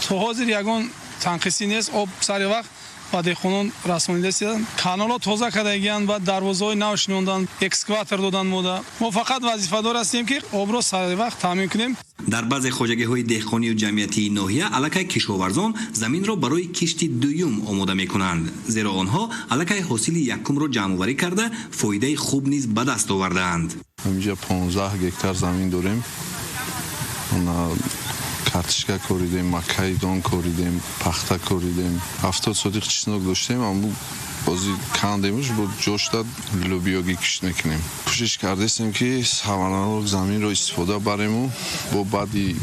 تا حاضر یگان تنقیصی نیست. آب سر وقت و دهقانان رسانیده هستند. کانال‌ها تازه کردگی‌اند و دروازه‌های نو شنوندن، اکسکواتور دادن مودا. ما فقط وظیفه‌دار هستیم که آب را سر وقت تامین کنیم. در بعض خواجگی‌های دهقانی و جمعیتی ناحیه الکی کشاورزان زمین را برای کشت دوم آماده می‌کنند، زیرا آنها الکی حاصل یکم را جمع‌آوری کرده فایده خوب نیز به دست آورده‌اند. اینجا 15 هکتار زمین داریم. کارتشکا کوریدیم، مکای دان کوریدیم، پخته کوریدیم. 70 صدیق چسناک داشتیم، اما بازی کندیمش بود جوش داد لوبیاگی کشت میکنیم. کوشش کردیم که سوانالوگ زمین رو استفاده بریم و با بعدی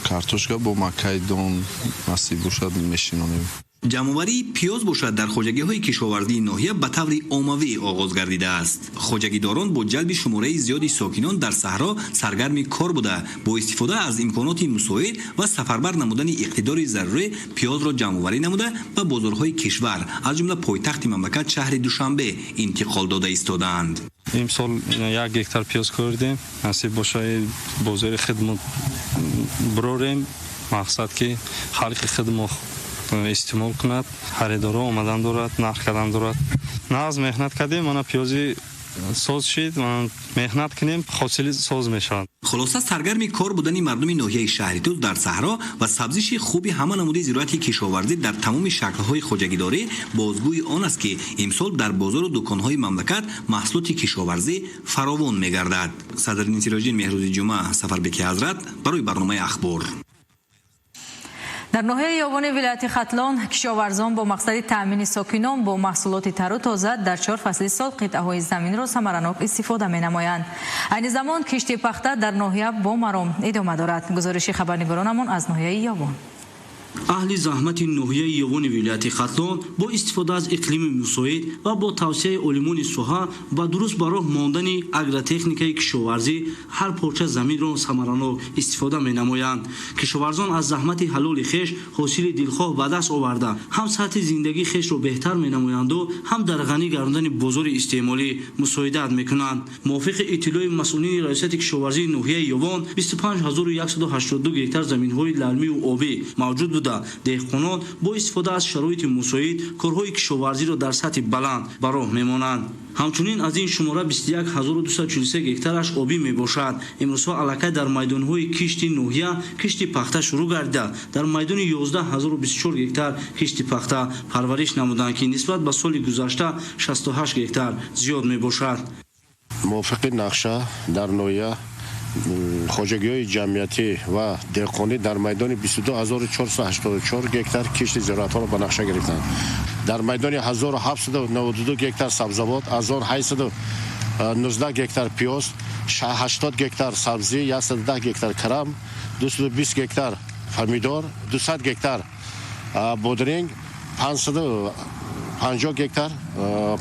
کارتشکا با مکای دان نصیب باشد میشینانیم. جمع‌آوری پیاز باشد در خواجگی‌های کشاورزی ناحیه به طور عمومی آغاز گردیده است. خواجگیداران با جلب شماره زیادی ساکنان در صحرا سرگرم کار بوده، با استفاده از امکانات مساعد و سفربر نمودن اقتدار ضروری پیاز را جمع‌آوری نموده به بازارهای کشور از جمله پایتخت مملکت شهر دوشنبه انتقال داده ایستادند. امسال 1 هکتار پیاز کوردیم، نصیب باشه بازار خدمت بروریم، مقصد که خلق خدمت استعمال کند، خریدارا آمدن دارد، نرخ کردن دارد. نه از مهنت کردیم، من پیازی ساز شد، من مهنت کنیم حاصل ساز میشود. خلاصه سرگرم کار بودن مردم ناحیه شهریتوز در صحرا و سبزیش خوبی همه نموده زراعت کشاورزی در تمام شکل‌های خواجگیداری بازگوی آن است که امسال در بازار و دکان‌های مملکت محصولات کشاورزی فراوان می‌گردد. صدرالدین سراجی مهروز جمعه سفربک حضرت برای برنامه اخبار. در ناحیه یابان ولایت ختلان کشاورزان با مقصد تأمین ساکنان با محصولات تر و تازه در 4 فصل سال قطعه‌های زمین را ثمرناک استفاده می‌نمایند. عین زمان کشت پخته در ناحیه با مرام ادامه دارد. گزارش خبرنگارانمان از ناحیه یابان. اهل زحمت ناحیه یابان ولایت ختلان با استفاده از اقلیم مساعد و با توسعه علوم ساحه و درست برای ماندن اگرتکنیکای کشاورزی هر پارچه زمین را ثمرناک استفاده می‌نمایند. کشاورزان از زحمت حلال خویش حاصل دلخواه به دست آورده هم سطح زندگی خویش را بهتر می‌نمایند و هم در غنی گرداندن بازار استعمالی مساعدت می‌کنند. موافق اطلاع مسئولین ریاست کشاورزی ناحیه یابان 25182 هکتار زمین‌های للمی و آبی موجود بود. دهقانان با استفاده از شرایط مساعد کارهای کشاورزی را در سطح بلند به راه می‌مانند. همچنین از این شماره 21243 هکتارش آبی میباشد. امروزها الکی در میدان‌های کشت ناحیه کشت پخته شروع گردیده. در میدان 11024 هکتار کشت پخته پرورش نمودند که نسبت به سال گذشته 68 هکتار زیاد میباشد. موافق نقشه در ناحیه خواجگی‌های جمعیتی و دهقانی در میدان 22484 هکتار کشت زراعت را به نقشه گرفتند. در میدان 1792 هکتار سبزیجات، 1819 هکتار پیاز، 80 هکتار سبزی، 110 هکتار کرم، 220 هکتار پامیدور، 200 هکتار بادرنگ، 550 هکتار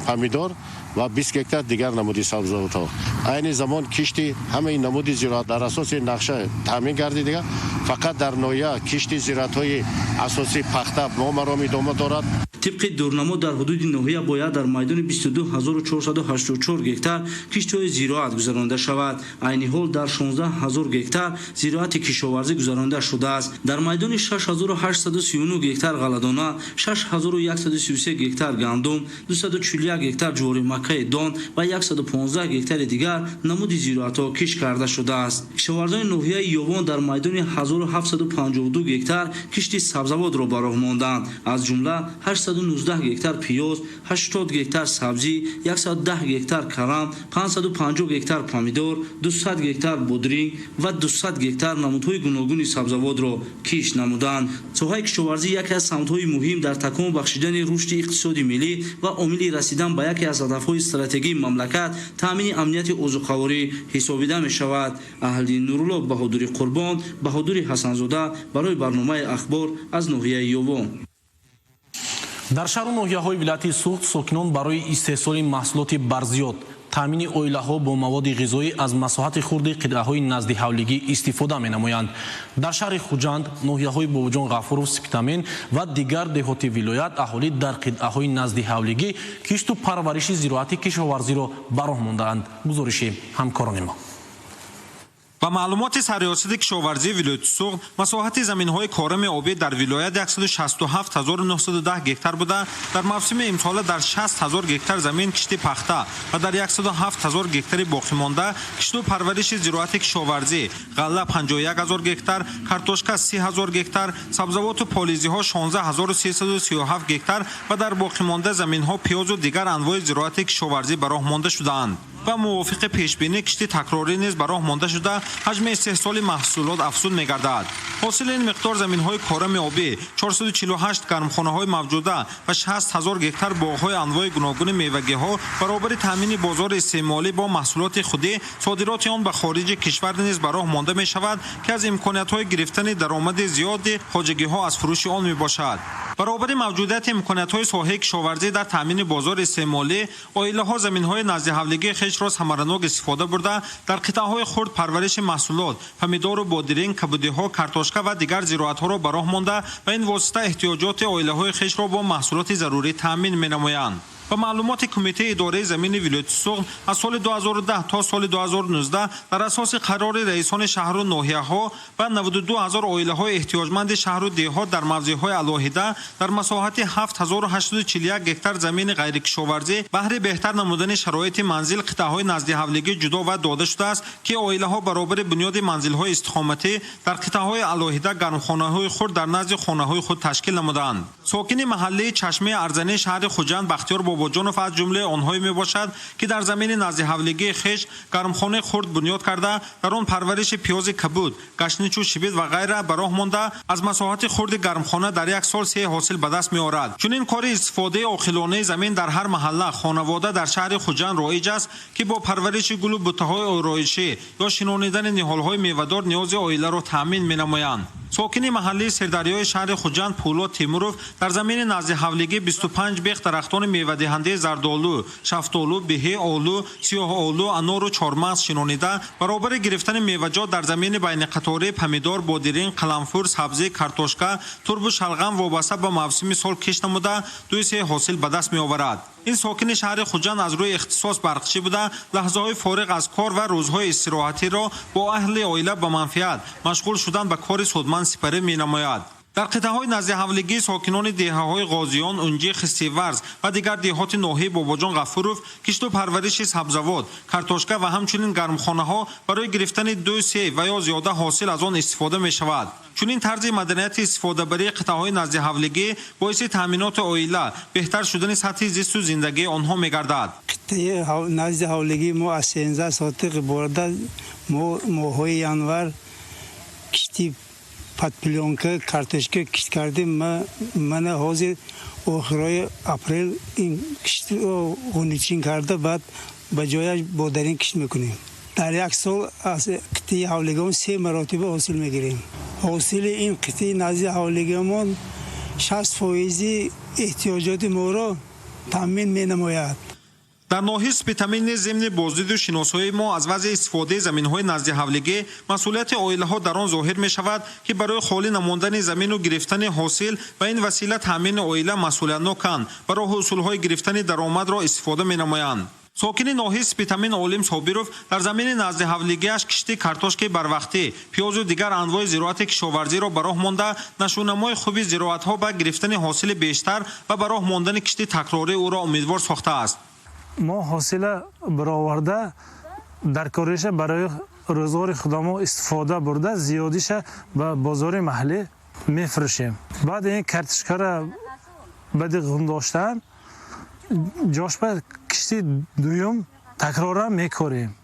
پامیدور و 20 هکتار دیگر نمودی سبزیجات ها. عین زمان کشتی همه این نمودی زراعت در اساس نقشه تامین گردیده. فقط در ناحیه کشتی زراعت های اساسی پخته با مرام ادامه دارد. طبق دورنما در حدود ناحیه باید در میدان 22484 گکتار کشتی‌های زراعت گذرانده شود. عین حال در 16000 گکتار زراعت کشاورزی گذرانده شده است. در میدان 6839 گکتار غله‌دانه، 6133 گکتار گندم، 241 گکتار جواری مکه دان و 115 گکتار دیگر نمود زراعت‌ها کشت کرده شده است. کشاورزان ناحیه یوان در میدان 1752 گکتار کشتی سبزیجات را براه ماندند. از جمله 819 گکتار پیاز، 80 گکتار سبزی، 110 گکتار کلم، 550 گکتار پامیدور، 200 گکتار بودرینگ و 200 گکتار نمودهای گوناگون سبزیجات را کشت نمودند. ساحه کشاورزی یکی از سمت‌های مهم در تکامل بخشیدن رشد اقتصادی ملی و عامل رسیدن به یکی از هدف‌های استراتژیک مملکت تامین امنیت غذاخوری حسابیده می‌شود. اهل‌دین نورالله بهادری قربان، بهادری حسن‌زاده برای برنامه اخبار از ناحیه یوان. дар шаҳру ноҳияҳои вилояти суғд сокинон барои истеҳсоли маҳсулоти барзиёд, таъмини оилаҳо бо маводи ғизоӣ аз масоҳати хурди қитъаҳои назди ҳавлигӣ истифода менамоянд. дар шаҳри хуҷанд, ноҳияҳои бобуҷон ғафуров, сиптамин ва дигар деҳоти вилоят аҳолӣ дар қитъаҳои назди ҳавлигӣ кишту парвариши зироати кишоварзиро ба роҳ мондаанд. гузориши ҳамкорони мо. ба маълумоти сарёсати кишоварзии вилояти суғд, масоҳати заминҳои корами обӣ дар вилоят 167910 гектар буда, дар мавсими имсола дар 60000 гектар замин кишти пахта ва дар 107000 гектари боқимонда кишту парвариши зироати кишоварзӣ, ғалла 51000 гектар, картошка 30000 гектар, сабзавоту полизиҳо 16337 гектар ва дар боқимонда заминҳо пиёзу дигар анвои зироати кишоварзӣ ба роҳ монда шудаанд. ба мувофиқи пешбинӣ кишти такрорӣ низ ба роҳ монда шуда ҳаҷми истеҳсоли маҳсулот афзун мегардад. ҳосили ин миқдор заминҳои корами обӣ, 448 гармхонаҳои мавҷуда ва 60000 гектар боғҳои анвои гуногуни мевагиҳо баробари таъмини бозори истеъмолӣ бо маҳсулоти худӣ, содироти он ба хориҷи кишвар низ ба роҳ монда мешавад, ки аз имкониятҳои гирифтани даромади зиёди хоҷагиҳо аз фурӯши он мебошад. баробари мавҷудияти имкониятҳои соҳаи кишоварзӣ дар таъмини бозори истеъмолӣ, оилаҳо заминҳои назди ҳавлигии хешро самаранок истифода бурда дар қитъаҳои хурд парвариши маҳсулот, помидору бодиринг, кабудиҳо, картошка ва дигар зироатҳоро ба роҳ монда ва ин восита эҳтиёҷоти оилаҳои хешро бо маҳсулоти зарурӣ таъмин менамоянд. ба маълумоти кумитаи идораи замини вилояти суғд, аз соли 2010 то соли 2019 дар асоси қарори раисони шаҳру ноҳияҳо ва 92000 оилаҳои эҳтиёҷманди шаҳру деҳот дар мавзеъҳои алоҳида дар масоҳати 7841 гектар замини ғайрикишоварзӣ баҳри беҳтар намудани шароити манзил қитъаҳои назди ҳавлигӣ ҷудо ва дода шудааст, ки оилаҳо баробари бунёди манзилҳои истиқоматӣ дар қитъаҳои алоҳида гармхонаҳои хурд дар назди хонаҳои худ ташкил намуданд. сокини маҳаллии чашмаи арзании шаҳри хуҷанд бахтиёр бобоҷонов аз ҷумлаи онҳое мебошад, ки дар замини назди ҳавлигии хеш гармхонаи хурд бунёд карда, дар он парвариши пиёзи кабуд, гашничу шибит ва ғайра ба роҳ монда, аз масоҳати хурди гармхона дар як сол се ҳосил ба даст меорад. чунин кори истифодаи оқилонаи замин дар ҳар маҳалла, хонавода дар шаҳри хуҷанд роиҷ аст, ки бо парвариши гулу бутаҳои ороишӣ ё шинонидани ниҳолҳои мевадор ниёзи оиларо таъмин менамоянд. сокини маҳаллии сердарёи шаҳри хуҷанд Пӯлод Тимуров дар замини назди ҳавлигӣ 25 бех дарахтони мевадиҳандаи зардолу, шафтолу, биҳӣ, олу, сиёҳолу, анору чормағз шинонида баробари гирифтани меваҷот дар замини байниқаторӣ помидор, бодиринг, қаламфур, сабзӣ, картошка, турбу шалғам вобаста ба мавсими сол кишт намуда 2-3 ҳосил ба даст меоварад. ин сокини шаҳри хуҷанд аз рӯи ихтисос барқишӣ буда, лаҳзаҳои фориғ аз кор ва рӯзҳои истироҳатиро бо аҳли оила ба манфиат машғул шудан ба кори судманд сипарӣ менамояд. дар қитъаҳои назди ҳавлигӣ сокинони деҳаҳои ғозиён, унҷи, хистиварз ва дигар деҳоти ноҳияи бобоҷон ғафуров кишту парвариши сабзавот, картошка ва ҳамчунин гармхонаҳо барои гирифтани 2-3 ва ё зиёда ҳосил аз он истифода мешавад. чунин тарзи маданияти истифодабарии қитъаҳои назди ҳавлигӣ боиси таъминоти оила, беҳтар шудани сатҳи зисту зиндагии онҳо мегардад. қитъаи назди ҳавлигӣ мо аз 13 соати иборада моҳҳои январ кишти подпленка картошка кишт кардем. мана ҳозир охирои апрел ин киштро ғуничин карда баъд ба ҷояш бодарин кишт мекунем. дар як сол аз қитъаи ҳавлигамон 3 маротиба ҳосил мегирем. ҳосили ин қитъаи назди ҳавлигамон 60% эҳтиёҷоти моро таъмин менамояд. در ناحیه سپیتامین نیز ضمن بازدید و شناسایی ما از وضع استفاده زمین‌های نزد حولیگی مسئولیت عائله‌ها در آن ظاهر می‌شود که برای خالی نماندن زمین و گرفتن حاصل و این وسیله تامین عائله مسئولیت‌ناکند و راه اصول‌های گرفتن درآمد را استفاده می‌نمایند. ساکن ناحیه سپیتامین عالم صابرов در زمین نزد حولیگی‌اش کشتی کартошки барвақтӣ پیاز و دیگر انواع زراعت کشاورزی را به راه مانده نشونمای خوبی زراعت‌ها به گرفتن حاصل بیشتر و به راه ماندن کشتی تکراری او را امیدوار ساخته است. ما حاصل برآورده در کارش برای روزگار خودمون استفاده برده زیادیش به بازار محلی میفروشیم. بعد این کартошка را بعد گنداشتن جاش به کشتی دوم تکرار میکنیم.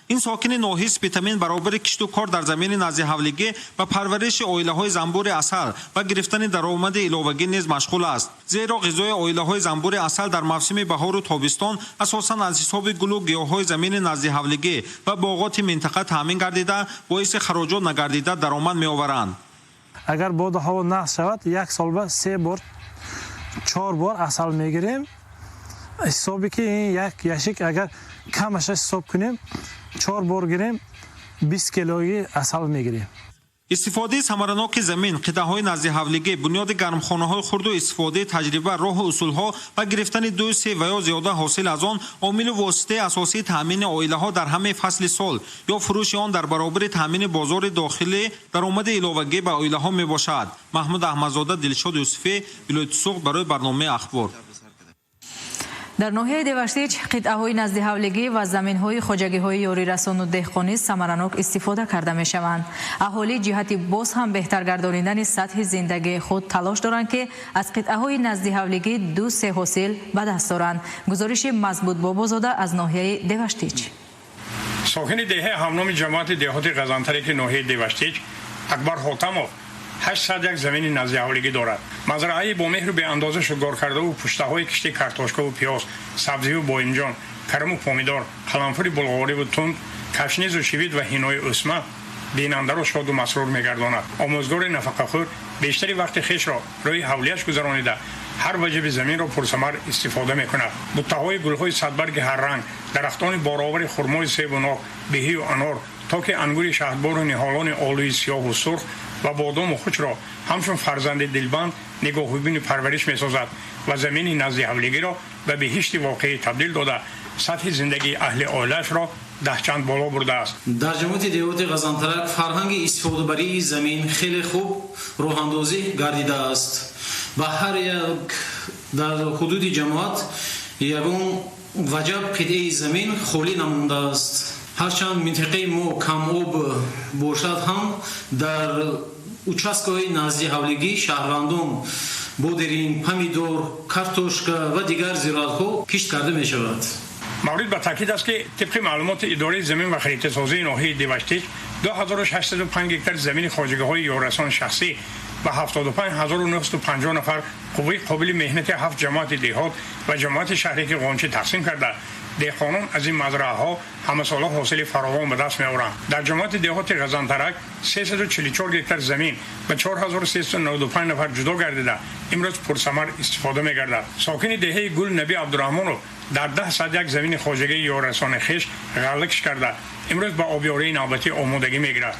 این ساکن ناحیه سپیتامین برابر کشت و کار در زمین نزد حولیگی و پرورش عائله‌های زنبور عسل و گرفتن درآمد علاوگی نیز مشغول است. زیرا غذای عائله‌های زنبور عسل در موسم بهار و تابستان اساساً از حساب گل و گیاهای زمین نزد حولیگی و باغات منطقه تامین گردیده باعث خراجات نگردیده درآمد می‌آورند. اگر باد و هوا نقص شود یک سال بعد 3 بار 4 بار عسل میگیریم. حسابی که این یک یشک اگر کمش حساب کنیم 4 بار گیریم 20 کیلویی عسل میگیریم. استفاده ثمرناک زمین، قطعه‌های نزد حولیگی، بنیاد گرمخانه‌های خرد و استفاده تجربه، راه و اصول‌ها و گرفتن 2 3 و یا زیاده حاصل از آن عامل واسطه اساسی تامین عائله‌ها در همه فصل سال یا فروش آن در برابر تامین بازار داخلی درآمد علاوگی به عائله‌ها میباشد. محمود احمدزاده، دلشاد یوسفی، ولایت سوق برای برنامه اخبار. در ناحیه دیوشتیچ قطعه‌های نزد حولیگی و زمین‌های خوجگی‌های یاری رسان و دهقانی ثمرناک استفاده کرده می‌شوند. اهالی جهتی باز هم بهتر گردانیدن سطح زندگی خود تلاش دارند که از قطعه‌های نزد حولیگی 2 3 حاصل به دست دارند. گزارش مضبوط بابازاده از ناحیه دیوشتیچ. ساکن دهه همنام جماعت دهات غزنترک ناحیه دیوشتیچ اکبر حاتمов 800 یک زمین نزد حولیگی دارد. مزرعه با مهر به اندازه شگار کرده و پشته‌های کشتی کартошка و پیاز، سبزی و بایمجان، کرم و پامیدار، قلنفر بلغاری و تند، کشنیز و شوید و هینای اسمه بیننده را شاد و مسرور می‌گرداند. آموزگار نفقه‌خور بیشتری وقت خویش را روی حولیه‌اش گذرانیده هر وجب زمین را پرثمر استفاده می‌کند. بوته‌های گل‌های صدبرگ هر رنگ، درختان بارآور خرمای سیب و ناب، بهی و انار تا که انگور شهدبار و نهالان آلوی سیاه و سرخ و بادام و خوش را همچون فرزند دلبند نگاهبین پرورش می‌سازد و زمین نزد حولیگی را به بهشت واقعی تبدیل داده سطح زندگی اهل عائله‌اش را ده چند بالا برده است. در جماعت دیوات غزنترک فرهنگ استفاده بری زمین خیلی خوب راه اندازی گردیده است و هر یک در حدود جماعت یگان وجب قطعه زمین خالی نمانده است. هرچند منطقه ما کم آب باشد هم در участкهای نزد حولیگی شهروندان بودرین، پمیدور، کартошка و دیگر زراعت‌ها کشت کرده می شود. مورد به تاکید است که طبق معلومات اداره زمین و خریدار سازی ناحیه دیوشتیچ 2805 هکتار زمین خواجگی‌های یارسان شخصی و 75950 نفر قوی قابل مهنت 7 جماعت دهات و جماعت شهری که قانچه تقسیم کرده دهقانان از این مزرعه‌ها همه ساله حاصل فراوان به دست می‌آورند. در جماعت دهات غزنترک 344 هکتار زمین و 4395 نفر جدا گردیده امروز پرثمر استفاده می‌گردد. ساکن دهه گل نبی عبدالرحمنov در 10 زمین خواجگی یارسان خویش غلقش کرده امروز به آبیاری نوبتی آمادگی می‌گیرد.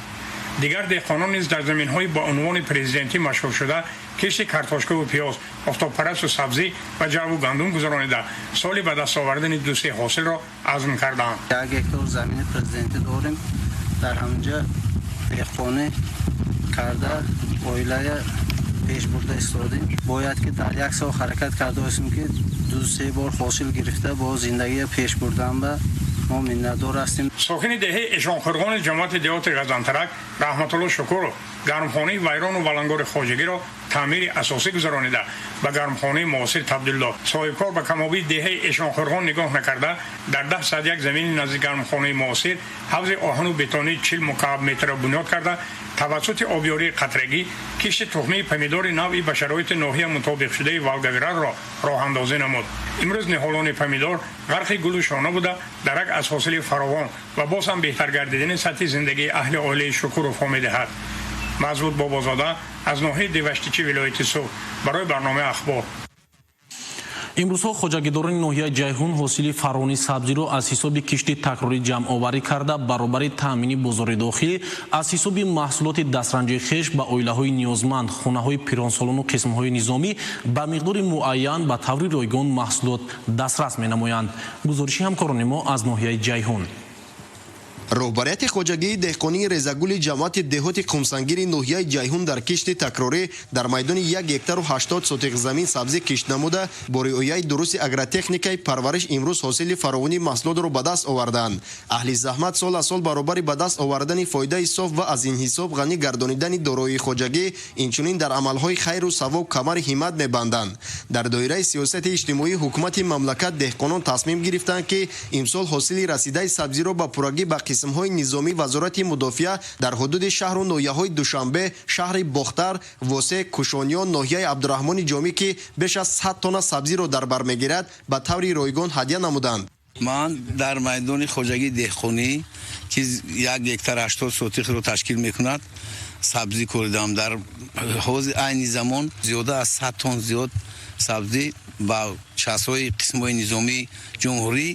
دیگر دهقانان نیز در زمین‌های با عنوان پرزیدنتی مشغول شده کشت کартошка و پیاز، آفتابپرست و سبزی و جو و گندم گذرانیده سالی به دست آوردن 2 3 حاصل را عزم کردند. 1 هکتار زمین پرزیدنتی داریم. در همونجا دهقانی کرده عائله پیش برده استادیم. باید که در 1 سال حرکت کرده باشیم که 2 3 بار حاصل گرفته با زندگی پیش بردن به ما منتدار هستیم. ساکن دهه اشانخرغان جماعت دهات غزنترک رحمت الله شکورov گرمخانه ویران و ولنگار خواجگی را تعمیر اساسی گذرانیده و گرمخانه معاصر تبدیل داد. صاحبکار به کمابی دهه اشانخرغان نگاه نکرده در 10 زمین نزد گرمخانه معاصر حوض آهن و بتونی 40 مکعب متر بنیاد کرده توسط آبیاری قطرگی کشت تخمه پمیدار نوعی به شرایط ناحیه مطابق شده والگویرر را راه اندازی نمود. امروز نهالان پمیدار غرق گل و شانه بوده درک از حاصل فراوان و باز هم بهتر گردیدن سطح زندگی اهل عائله شکورov می‌دهد. مضبوط بابازاده از ناحیه دیوشتیچی ولایت سوق برای برنامه اخبار. имрӯзҳо хоҷагидорони ноҳияи ҷайҳун ҳосили фарони сабзиро аз ҳисоби кишти такрорӣ ҷамъоварӣ карда баробари таъмини бозори дохилӣ аз ҳисоби маҳсулоти дастранҷии хеш ба оилаҳои ниёзманд, хонаҳои пиронсолону қисмҳои низомӣ ба миқдори муайян ба таври ройгон маҳсулот дастрас менамоянд. гузориши ҳамкорони мо аз ноҳияи ҷайҳун. роҳбарияти хоҷагии деҳқонии резагули ҷамъияти деҳоти қумсангири ноҳияи ҷайҳун дар кишти такрорӣ дар майдони 1 гектару 80 сотиқ замин сабзӣ кишт намуда бо риояи дурусти агротехникаи парвариш имрӯз ҳосили фаровонии маҳсулотро ба даст оварданд. аҳли заҳмат сол аз сол баробари ба даст овардани фоидаи соф ва аз ин ҳисоб ғанӣ гардонидани дороии хоҷагӣ инчунин дар амалҳои хайру савоб камари ҳиммат мебанданд. дар доираи сиёсати иҷтимоии ҳукумати мамлакат деҳқонон тасмим гирифтанд ки имсол ҳосили расидаи сабзиро ба пуррагӣ ба қисмҳои низомӣ вазорати мудофиа дар ҳудуди шаҳру ноҳияҳои Душанбе, шаҳри Бохтар, Восе, Кушониён, ноҳияи Абдурахмони Ҷомӣ ки беш аз 100 тонна сабзиро дар бар мегирад ба таври ройгон ҳадя намуданд. ман дар майдони хоҷагии деҳқонӣ ки 1 гектар 80 сотиқро ташкил мекунад сабзӣ коридам. дар ҳози айни замон зиёда аз 100 тонн зиёд сабзӣ ба частҳои қисмҳои низомии ҷумҳурӣ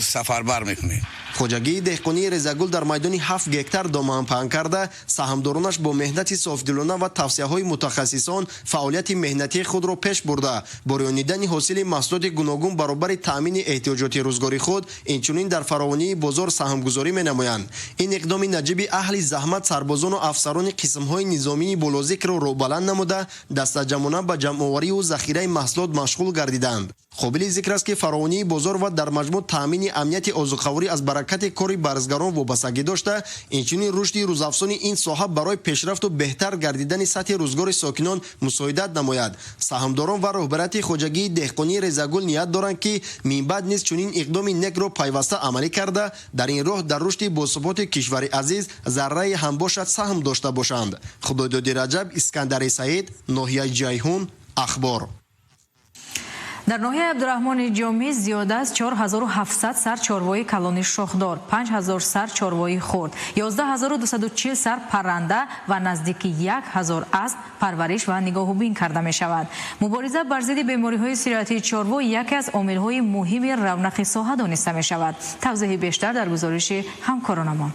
сафарбар мекунем. хоҷагии деҳқонии резагул дар майдони 7 гектар доман паҳн карда саҳмдоронаш бо меҳнати софдилона ва тавсияҳои мутахассисон фаъолияти меҳнатии худро пеш бурда бо рӯёнидани ҳосили маҳсулоти гуногун баробари таъмини эҳтиёҷоти рӯзгори худ инчунин дар фаровонии бозор саҳмгузорӣ менамоянд. ин иқдоми наҷиби аҳли заҳмат сарбозону афсарони қисмҳои низомии болозикро роҳбаланд намуда дастаҷамона ба ҷамъоварию захираи маҳсулот машғул гардиданд. қобили зикр аст ки фаровонии бозор ва дар маҷмӯъ таъмини амнияти озуқаворӣ аз баракати кори барзгарон вобастагӣ дошта инчунин рушди рӯзафзони ин соҳа барои пешрафту беҳтар гардидани сатҳи рӯзгори сокинон мусоидат намояд. саҳмдорон ва роҳбарияти хоҷагии деҳқонии резагул ният доранд ки минбаъд низ чунин иқдоми некро пайваста амалӣ карда дар ин роҳ дар рушди босуботи кишвари азиз заррае ҳам бошад саҳм дошта бошанд. худойдоди раҷаб, Искандари Саид, ноҳияи ҷайҳун, ахбор. дар ноҳияи Абдурахмони Ҷомӣ зиёда аз 4700 сар чорвои калони шохдор, 5000 сар чорвои хурд, 11240 сар парранда ва наздики 1000 асп парвариш ва нигоҳубин карда мешавад. мубориза бар зидди бемориҳои сироятии чорво яке аз омилҳои муҳими равнақи соҳа дониста мешавад. тавзеҳи бештар дар гузориши ҳамкоронамон.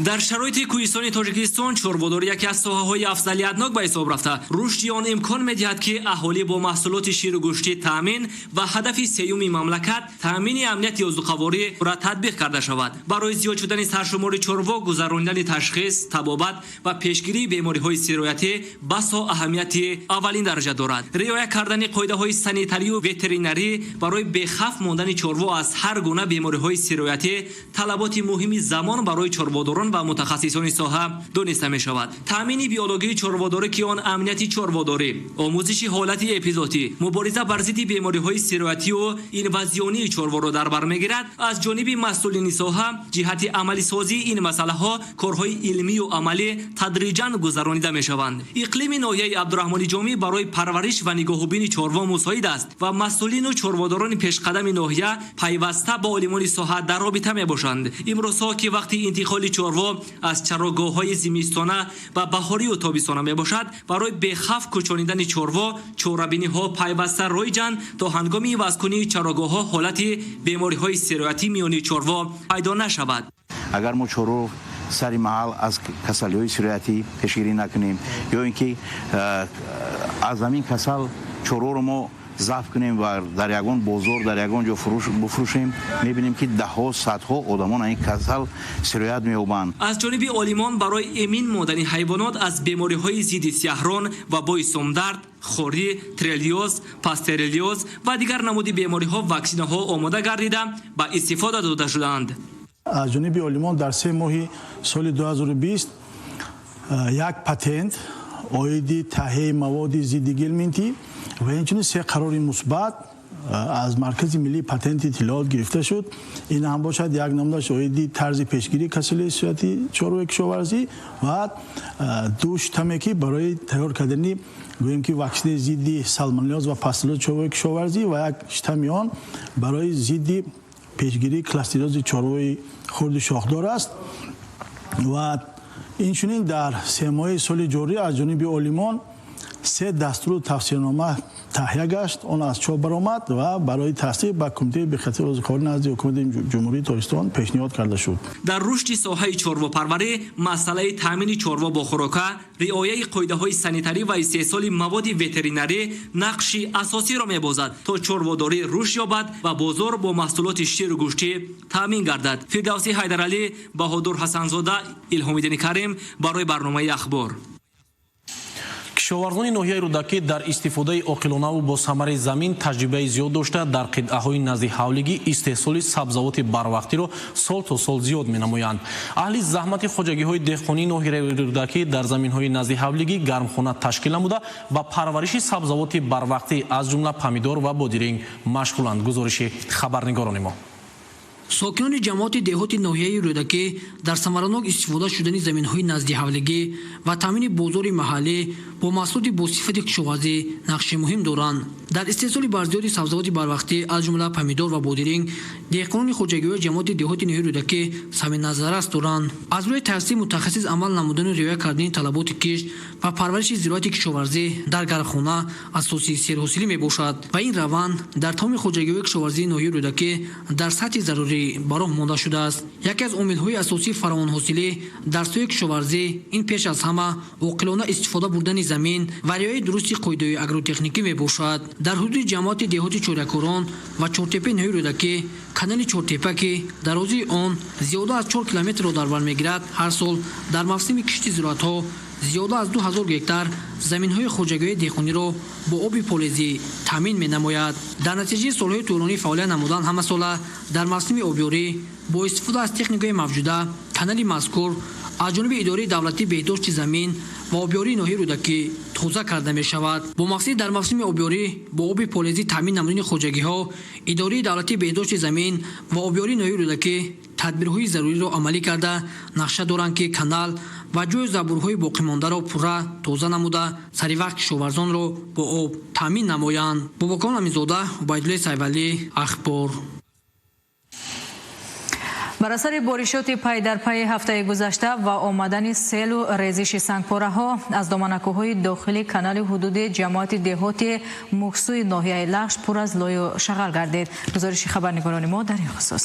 дар шароити кӯҳистони тоҷикистон чорводорӣ яке аз соҳаҳои афзалиятнок ба ҳисоб рафта рушди он имкон медиҳад ки аҳолӣ бо маҳсулоти ширу гӯшти таъмин ва ҳадафи сеюми мамлакат таъмини амнияти озуқавориро татбиқ карда шавад. барои зиёд шудани саршумори чорво гузарондани ташхис, табобат ва пешгирии бемориҳои сироятӣ басо аҳамияти аввалин дараҷа дорад. риоя кардани қоидаҳои санитарию ветеринарӣ барои бехавф мондани чорво аз ҳар гуна бемориҳои сироятӣ талаботи муҳими замон барои чорводорон ва мутахассисони соҳа дониста мешавад. таъмини биологии чорводорӣ ки он амнияти чорводорӣ, омӯзиши ҳолати эпизотӣ, мубориза бар зидди бемориҳои сироятию инвазионии чорворо дар бар мегирад. аз ҷониби масъулини соҳа ҷиҳати амалисозии ин масъалаҳо корҳои илмию амалӣ тадриҷан гузаронида мешаванд. иқлими ноҳияи Абдурахмони Ҷомӣ барои парвариш ва нигоҳубини чорво мусоид аст ва масъулину чорводорони пешқадами ноҳия пайваста ба олимони соҳа дар робита мебошанд. имрӯзҳо ки вақти интиқоли чорво аз чарогоҳҳои зимистона ва баҳорию тобистона мебошад барои бехавф кӯчонидани чорво чорабиниҳо пайваста роиҷанд то ҳангоми ивазкунии чарогоҳҳо ҳолати бемориҳои сироятӣ миёни чорво пайдо нашавад. агар мо чорво сари маҳал аз касалиҳои сироятӣ пешгирӣ накунем ё ин ки аз ҳамин касал чорворо мо зафт кунем ва дар ягон бозор дар ягон ҷо бифурӯшем мебинем ки даҳҳо садҳо одамон ин касал сироят меёбанд. аз ҷониби олимон барои эмин мондани ҳайвонот аз бемориҳои зидди сиҳрон ва бои сомдард, хорӣ, трелиоз, пастерелиоз ва дигар намуди бемориҳо ваксинаҳо омода гардида ба истифода дода шуданд. аз ҷониби олимон дар 3 моҳи соли 2020 як патент оиди таҳияи маводи зидди гелминтӣ ва инчунин 3 қарори мусбат аз маркази миллии патенти иттилоот гирифта шуд. ин ҳам бошад як номдаш оиди тарзи пешгирии касалии сироятии чорвои кишоварзӣ ва 2 штамеки барои тайёр кардани гӯем ки ваксинаи зидди салмонеллез ва пастилози чорвои кишоварзӣ ва як штами он барои зидди пешгирии кластерози чорвои хурди шохдор аст. ва инчунин дар 3 моҳи соли ҷорӣ аз ҷониби олимон سه دستور توصیه‌نامه تهیه گشت، آن از چاپ برآمد و برای تصدیق به کمیته به خاطر عضوکاری نزد حکومت جمهوری تاجیکستان پیشنهاد کرده شد. در رشد ساحه چارواپروری مسئله تامین چاروا با خوراک، رعایت قاعده‌های سانیتاری و استحصال مواد وترینری نقش اساسی را می‌بازد تا چارواداری رشد یابد و بازار با محصولات شیر و گوشتی تامین گردد. فردوسی حیدرعلی، بهادر حسنزاده، الهام‌الدین کریم برای برنامه اخبار. кишоварзони ноҳияи рӯдакӣ дар истифодаи оқилонаву босамари замин таҷрибаи зиёд дошта дар қитъаҳои назди ҳавлигӣ истеҳсоли сабзавоти барвақтиро сол то сол зиёд менамоянд. аҳли заҳмати хоҷагиҳои деҳқонии ноҳияи рӯдакӣ дар заминҳои назди ҳавлигӣ гармхона ташкил намуда ба парвариши сабзавоти барвақтӣ аз ҷумла помидор ва бодиринг машғуланд. гузориши хабарнигорони мо. сокинони ҷамоати деҳоти ноҳияи рӯдакӣ дар самаранок истифода шудани заминҳои наздиҳавлигӣ ва таъмини бозори маҳаллӣ бо маҳсулоти босифати кишоварзӣ нақши муҳим доранд. дар истеҳсоли барзиёди сабзавоти барвақтӣ аз ҷумла помидор ва бодиринг деҳқонони хоҷагиҳои ҷамоати деҳоти ноҳияи рӯдакӣ сами назаррас доранд. аз рӯи тавсии мутахассис амал намудани риоя кардани талаботи кишт ва парвариши зироати кишоварзӣ дар гармхона асоси серҳосилӣ мебошад ва ин раванд дар тамоми хоҷагиҳои кишоварзии ноҳияи рӯдакӣ дар сатҳи зарурӣ бароҳ монда шудааст. яке аз омилҳои асосии фаровонҳосилӣ дар соҳаи кишоварзӣ ин пеш аз ҳама оқилона истифода бурдани замин ва риояи дурусти қоидаҳои агротехникӣ мебошад. дар ҳудуди ҷамоати деҳоти чорякорон ва чортепаи ноҳияи рӯдакӣ канали чортепа ки дарозии он зиёда аз 4 километрро дар бар мегирад, ҳар сол дар мавсими кишти зироатҳо зиёда аз 2000 гектар заминҳои хоҷагиҳои деҳқониро бо оби полезӣ таъмин менамояд. дар натиҷаи солҳои тӯлонӣ фаъолият намудан ҳамасола дар мавсими обёрӣ бо истифода аз техникаи мавҷуда канали мазкур аз ҷониби идораи давлатии беҳдошти замин ва обёрии ноҳияи рӯдакӣ тоза карда мешавад. бо мақсади дар мавсими обёрӣ бо оби полезӣ таъмин намудани хоҷагиҳо, идораи давлатии беҳдошти замин ва обёрии ноҳияи рӯдакӣ тадбирҳои заруриро амалӣ карда нақша доранд ки канал ва ҷои забурҳои боқимондаро пурра тоза намуда саривақт кишоварзонро бо об таъмин намоянд. бобокон аминзода, убайдуллои сайвалӣ, ахбор. бар асари боришоти пай дар пайи ҳафтаи гузашта ва омадани селу резиши сангпораҳо аз доманакӯҳои дохили канали ҳудуди ҷамоати деҳоти муксуи ноҳияи лағш пур аз лою шағал гардид. гузориши хабарнигорони мо дар ин хусус.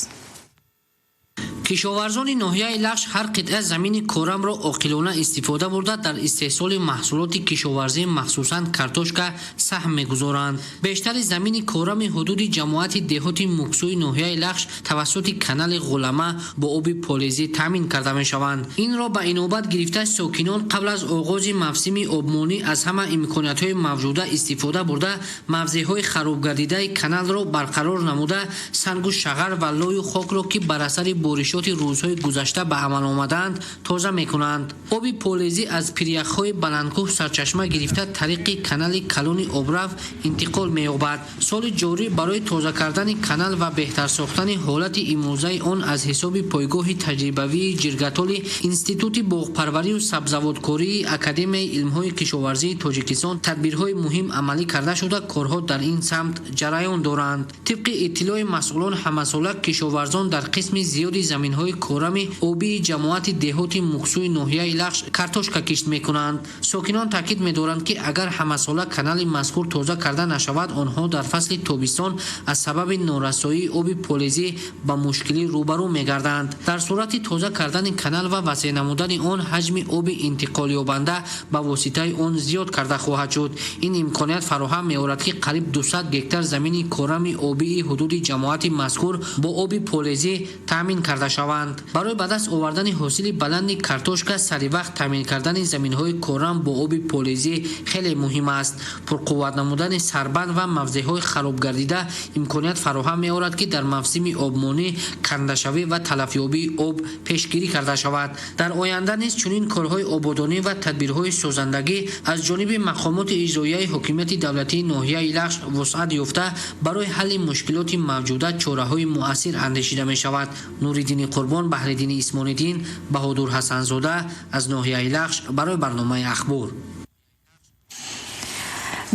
кишоварзони ноҳияи лағш ҳар қитъа замини корамро оқилона истифода бурда дар истеҳсоли маҳсулоти кишоварзӣ махсусан картошка саҳм мегузоранд. бештари замини корами ҳудуди ҷамоати деҳоти муксуи ноҳияи лағш тавассути канали ғулама бо оби полезӣ таъмин карда мешаванд. инро ба инобат гирифта сокинон қабл аз оғози мавсими обмонӣ аз ҳама имкониятҳои мавҷуда истифода бурда мавзеъҳои харобгардидаи каналро барқарор намуда сангу шағар ва лою хокро ки бар асари боришоти рӯзҳои гузашта ба амал омаданд тоза мекунанд. оби полезӣ аз пиряхҳои баландкӯҳ сарчашма гирифта тариқи канали калони обрав интиқол меёбад. соли ҷорӣ барои тоза кардани канал ва беҳтар сохтани ҳолати имрӯзаи он аз ҳисоби пойгоҳи таҷрибавии ҷиргатоли институти боғпарварию сабзаводкории академияи илмҳои кишоварзии тоҷикистон тадбирҳои муҳим амалӣ карда шуда корҳо дар ин самт ҷараён доранд. тибқи иттилои масъулон ҳамасола кишоварзон дар қисми зиёди заминҳои корами обии ҷамоати деҳоти муксуи ноҳияи лағш картошка кишт мекунанд. сокинон таъкид медоранд ки агар ҳамасола канали мазкур тоза карда нашавад, онҳо дар фасли тобистон аз сабаби норасоии оби полезӣ ба мушкилӣ рӯбарӯ мегарданд. дар сурати тоза кардани канал ва васеъ намудани он ҳаҷми оби интиқолёбанда ба воситаи он зиёд карда хоҳад шуд. ин имконият фароҳам меорад ки қариб 200 гектар замини корами обии ҳудуди ҷамоати мазкур бо оби полезӣ таъмин карда шаванд. барои ба даст овардани ҳосили баланди картошка саривақт таъмин кардани заминҳои корам бо оби полезӣ хеле муҳим аст. пурқувват намудани сарбанд ва мавзеъҳои харобгардида имконият фароҳам меорад ки дар мавсими обмонӣ кандашавӣ ва талафёбии об пешгирӣ карда шавад. дар оянда низ чунин корҳои ободонӣ ва тадбирҳои созандагӣ аз ҷониби мақомоти иҷроияи ҳокимияти давлатии ноҳияи лағш вусъат ёфта барои ҳалли мушкилоти мавҷуда чораҳои муассир андешида мешавад. нуриддини қурбон, баҳриддини исмониддин, баҳодур ҳасанзода аз ноҳияи лағш барои барномаи ахбор.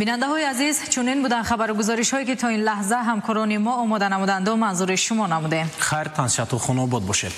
бинандаҳои азиз, чунин буданд хабаргузоришҳое ки то ин лаҳза ҳамкорони мо омода намуданду манзури шумо намудем. хайр, тансияту хунобод бошед.